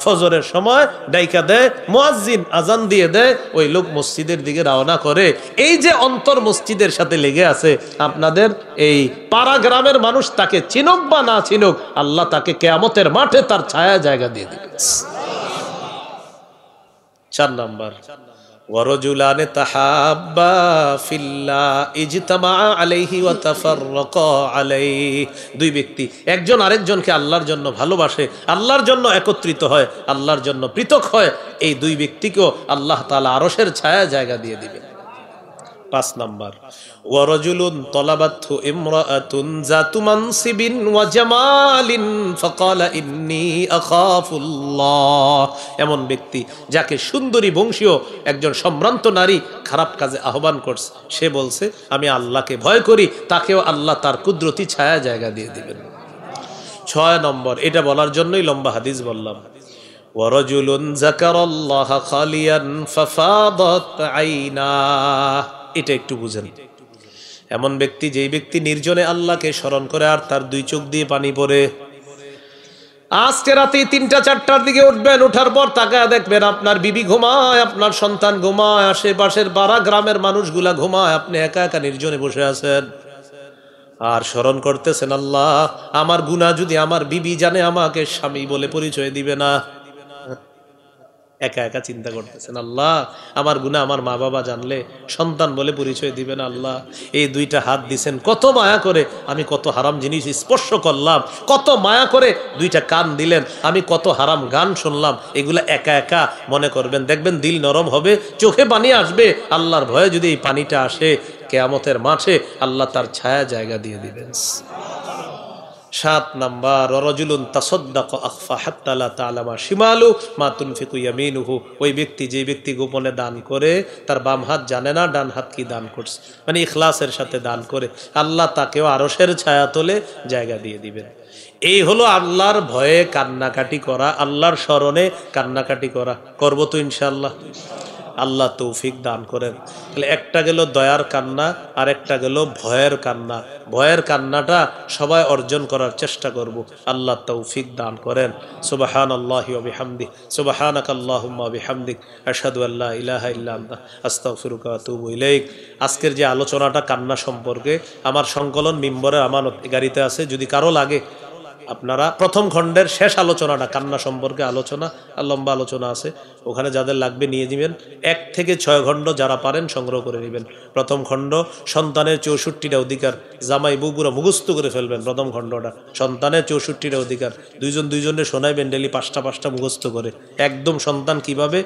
S1: ফজরের সময় ডাইকা দেয়, মুয়াজ্জিন আজান দিয়ে দেয়, ওই লোক মসজিদের দিকে রওনা করে। এই যে অন্তর মসজিদের সাথে লেগে আছে, আপনাদের এই পাড়া গ্রামের মানুষ তাকে চিনুক বা না চিনুক, আল্লাহ তাকে কিয়ামতের মাঠে তার ছায়া জায়গা দিয়ে দিবে। 4 নাম্বার, ওয়ারাজুলানে তাহাব্বা ফিল্লাহ ইজতামা আলাইহি ওয়া তাফাররাকা আলাইহি, দুই ব্যক্তি একজন আরেকজনকে আল্লাহর জন্য ভালোবাসে, আল্লাহর জন্য একত্রিত হয়, আল্লাহর জন্য পৃথক হয়, এই দুই ব্যক্তিকেও আল্লাহ তাআলা আরশের ছায়া জায়গা দিয়ে দিবেন। 5 নাম্বার, ওয়ারাজুলুন তলাবাতহু ইমরাআতুন যাতু মানসিবিন ওয়া জামালিন ফাকালা ইন্নী আখাফুল্লাহ, এমন ব্যক্তি যাকে সুন্দরী বংশীয় একজন সম্ভ্রান্ত নারী খারাপ কাজে আহ্বান করছে, সে বলছে আমি আল্লাহকে ভয় করি, তাকেও আল্লাহ তার কুদরতি ছায়া জায়গা দিয়ে দিবেন। 6 নম্বর, এটা বলার জন্যই লম্বা হাদিস বললাম, ওয়ারাজুলুন যাকারাল্লাহা খালিয়ান ফাফাদাত আইনাহ, এটা একটু বুঝেন। এমন ব্যক্তি যেই ব্যক্তি নির্জনে আল্লাহকে স্মরণ করে আর তার দুই চোখ দিয়ে পানি পড়ে। আজকে রাতে 3টা-4টার দিকে উঠবেন, উঠার পর তাকায় দেখবেন আপনার বিবি ঘুমায়, আপনার সন্তান ঘুমায়, আশেপাশের পাড়া গ্রামের মানুষগুলা ঘুমায়, আপনি একা একা নির্জনে বসে আছেন আর স্মরণ করতেছেন আল্লাহ আমার গুনাহ যদি আমার বিবি জানে আমাকে স্বামী বলে পরিচয় দিবে না। একা একা চিন্তা করতেছেন, আল্লাহ আমার গুনাহ আমার মা বাবা জানলে সন্তান বলে পরিচয় দিবেন। আল্লাহ এই দুইটা হাত দিছেন কত মায়া করে, আমি কত হারাম জিনিস স্পর্শ করলাম, কত মায়া করে দুইটা কান দিলেন, আমি কত হারাম গান শুনলাম। এগুলা একা একা মনে করবেন, দেখবেন দিল নরম হবে, চোখে পানি আসবে। আল্লাহর ভয়ে যদি এই পানিটা আসে, কিয়ামতের মাঠে আল্লাহ তার ছায়া জায়গা দিয়ে দিবেন। 7 নাম্বার, রাজুলুন তাসাদ্দাকা আখফা হাত্তা লা তা'লামা শিমালু মা তুনফিকু ইয়ামিনুহু। ওই ব্যক্তি, যে ব্যক্তি গোপনে দান করে, তার বাম হাত জানে না ডান হাত কি দান করছে, মানে ইখলাসের সাথে দান করে, আল্লাহ তাকেও আরশের ছায়া তলে জায়গা দিয়ে দিবেন। এই হলো আল্লাহর ভয়ে কান্নাকাটি করা, আল্লাহর স্মরণে কান্নাকাটি করা। করব তো ইনশাআল্লাহ, আল্লাহ তৌফিক দান করেন। তাহলে একটা গেল দয়ার কান্না, আর একটা গেল ভয়ের কান্না। ভয়ের কান্নাটা সবাই অর্জন করার চেষ্টা করব, আল্লাহ তৌফিক দান করেন। সুবহানাল্লাহি ওয়া বিহামদিহি, সুবহানাকাল্লাহুম্মা ওয়া বিহামদিক, আশহাদু আল্লা ইলাহা ইল্লা আনতা, আস্তাগফিরুকা ওয়া আতুবু ইলাইক। আজকের যে আলোচনাটা কান্না সম্পর্কে, আমার সংকলন মিম্বরের আমানত গাড়িতে আছে, যদি কারো লাগে আপনারা প্রথম খণ্ডের শেষ আলোচনাটা কান্না সম্পর্কে আলোচনা, আর লম্বা আলোচনা আছে, ওখানে যাদের লাগবে নিয়ে দিবেন। 1 থেকে 6 খণ্ড যারা পারেন সংগ্রহ করে নেবেন। প্রথম খণ্ড সন্তানের 64টা অধিকার, জামাই বুগুরা মুখস্থ করে ফেলবেন। প্রথম খণ্ডটা সন্তানের 64টা অধিকার, দুইজনে শোনাইবেন ডেলি 5টা মুখস্থ করে। একদম সন্তান কিভাবে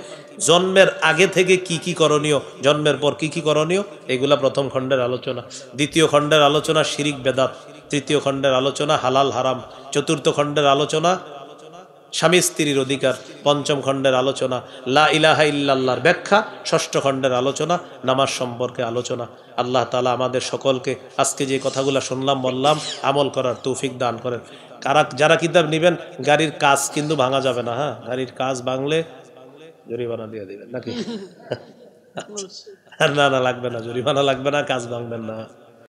S1: জন্মের আগে থেকে কি কি করণীয়, জন্মের পর কি কি করণীয়, এগুলা প্রথম খণ্ডের আলোচনা। দ্বিতীয় খণ্ডের আলোচনা শিরিক বেদাত, তৃতীয় খণ্ডের আলোচনা হালাল হারাম, চতুর্থ খণ্ডের আলোচনা স্বামী স্ত্রীর অধিকার, পঞ্চম খণ্ডের আলোচনা লা ইলাহা ইল্লাল্লাহর ব্যাখ্যা, ষষ্ঠ খণ্ডের আলোচনা নামাজ সম্পর্কে আলোচনা। আল্লাহ তাআলা আমাদের সকলকে আজকে যে কথাগুলো শুনলাম বললাম আমল করার তৌফিক দান করেন। যারা কিতাব নেবেন, গাড়ির কাজ কিন্তু ভাঙা যাবে না, হ্যাঁ, গাড়ির কাজ ভাঙলে জরিমানা দিয়ে দিবেন নাকি? না লাগবে না, জরিমানা লাগবে না, কাজ ভাঙবেন না।